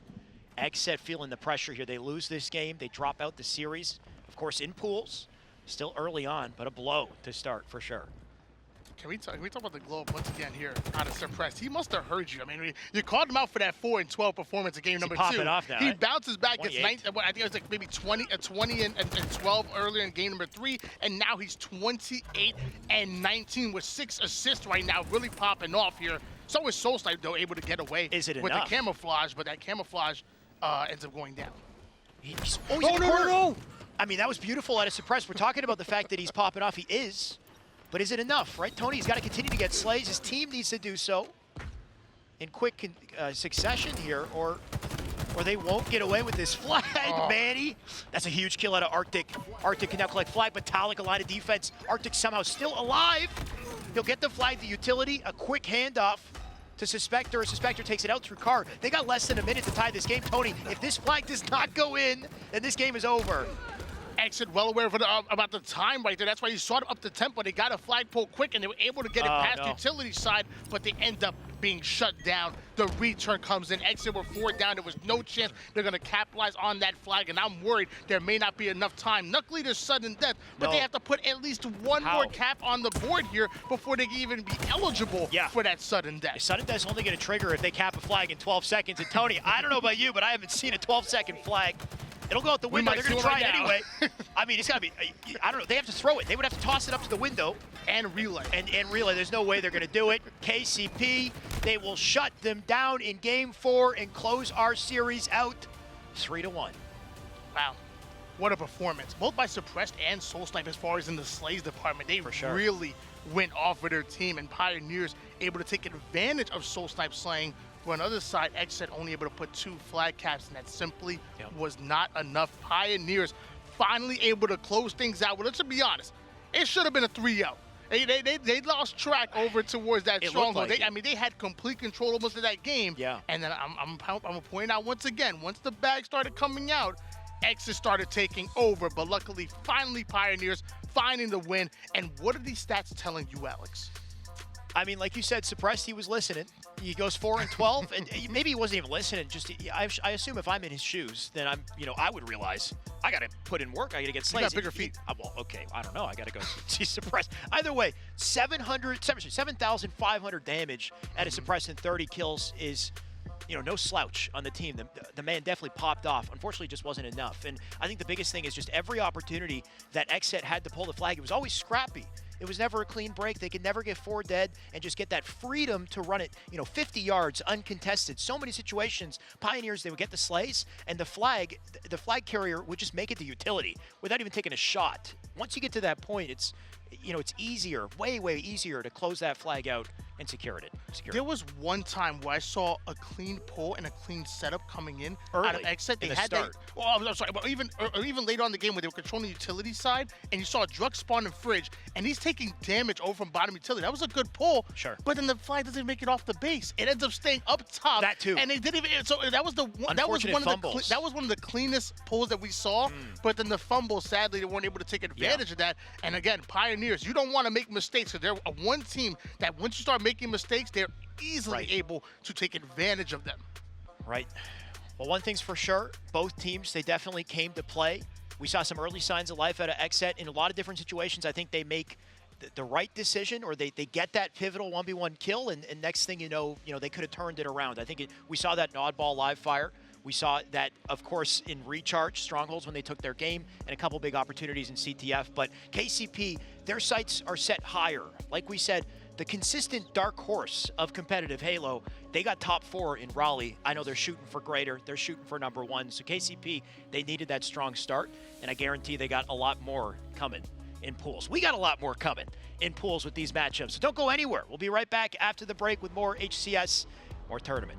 XSET feeling the pressure here. They lose this game, they drop out the series. Of course, in pools, still early on, but a blow to start for sure. Can we talk about the glow up once again here out of Suppressed? He must have heard you. I mean, you called him out for that 4-12 performance in game number 2. Popping off now, he right? bounces back, gets 19, I think it was like maybe 20 and 12 earlier in game number 3, and now he's 28 and 19 with 6 assists right now, really popping off here. So is Soul Snipe, though, able to get away with the camouflage, but that camouflage ends up going down. No! I mean, that was beautiful out of Suppressed. We're talking about the fact that he's popping off. He is. But is it enough, right? Tony, he's got to continue to get slays. His team needs to do so in quick succession here, or they won't get away with this flag. Manny, that's a huge kill out of Arctic. Arctic can now collect flag, but Talik, a line of defense. Arctic somehow still alive. He'll get the flag, the utility, a quick handoff to Suspector. Suspector takes it out through Car. They got less than a minute to tie this game. Tony, if this flag does not go in, then this game is over. XSET well aware of about the time right there. That's why you saw them up the tempo. They got a flagpole quick, and they were able to get it past the utility side, but they end up being shut down. The return comes in. XSET were 4 down. There was no chance they're going to capitalize on that flag, and I'm worried there may not be enough time. Luckily, there's sudden death, but they have to put at least one more cap on the board here before they can even be eligible for that sudden death. Sudden death's only going to trigger if they cap a flag in 12 seconds. And Tony, I don't know about you, but I haven't seen a 12-second flag. It'll go out the window. They're going to try it anyway. I mean, it's got to be, I don't know. They have to throw it. They would have to toss it up to the window. And relay. And relay. There's no way they're going to do it. KCP, they will shut them down in game 4 and close our series out 3-1. Wow. what a performance, both by Suppressed and Soul Snipe as far as in the Slays department. They sure. really went off with their team, and Pioneers able to take advantage of Soul Snipe slaying. For another side, XSET only able to put 2 flag caps, and that simply was not enough. Pioneers finally able to close things out. Well, let's be honest, it should have been a 3-0. They lost track over towards that stronghold. Like I mean, they had complete control almost of that game. Yeah. And then I'm gonna point out once again, once the bag started coming out, XSET started taking over. But luckily, finally, Pioneers finding the win. And what are these stats telling you, Alex? I mean, like you said, Suppressed, he was listening. He goes 4-12, and maybe he wasn't even listening. Just I assume if I'm in his shoes, then I would realize I got to put in work. I got to get slays. You got bigger feet. Well, okay, I don't know. I got to go see Suppressed. Either way, 7,500 damage at a Suppressed and 30 kills is, no slouch on the team. The man definitely popped off. Unfortunately, just wasn't enough. And I think the biggest thing is just every opportunity that XSET had to pull the flag, it was always scrappy. It was never a clean break. They could never get 4 dead and just get that freedom to run it, 50 yards uncontested. So many situations, Pioneers, they would get the slays, and the flag carrier would just make it the utility without even taking a shot. Once you get to that point, it's easier, way easier to close that flag out and secure it. There was one time where I saw a clean pull and a clean setup coming in early out of XSET. They had start. I'm sorry, but even later on in the game where they were controlling the utility side, and you saw a drug spawn in fridge, and he's taking damage over from bottom utility. That was a good pull. Sure. But then the flag doesn't make it off the base. It ends up staying up top. That too. And they didn't even. So that was one of the cleanest pulls that we saw. But then the fumble, sadly, they weren't able to take advantage of that. And again, Pioneers, you don't want to make mistakes, because they're one team that once you start making mistakes, they're easily able to take advantage of them. Right. Well, one thing's for sure, both teams, they definitely came to play. We saw some early signs of life out of XSET in a lot of different situations. I think they make the right decision, or they get that pivotal 1v1 kill, and next thing you know, they could have turned it around. I think we saw that in oddball live fire. We saw that, of course, in Recharge, Strongholds, when they took their game, and a couple big opportunities in CTF. But KCP, their sights are set higher. Like we said, the consistent dark horse of competitive Halo, they got top 4 in Raleigh. I know they're shooting for greater. They're shooting for #1. So KCP, they needed that strong start, and I guarantee they got a lot more coming in pools. We got a lot more coming in pools with these matchups. So don't go anywhere. We'll be right back after the break with more HCS, more tournament.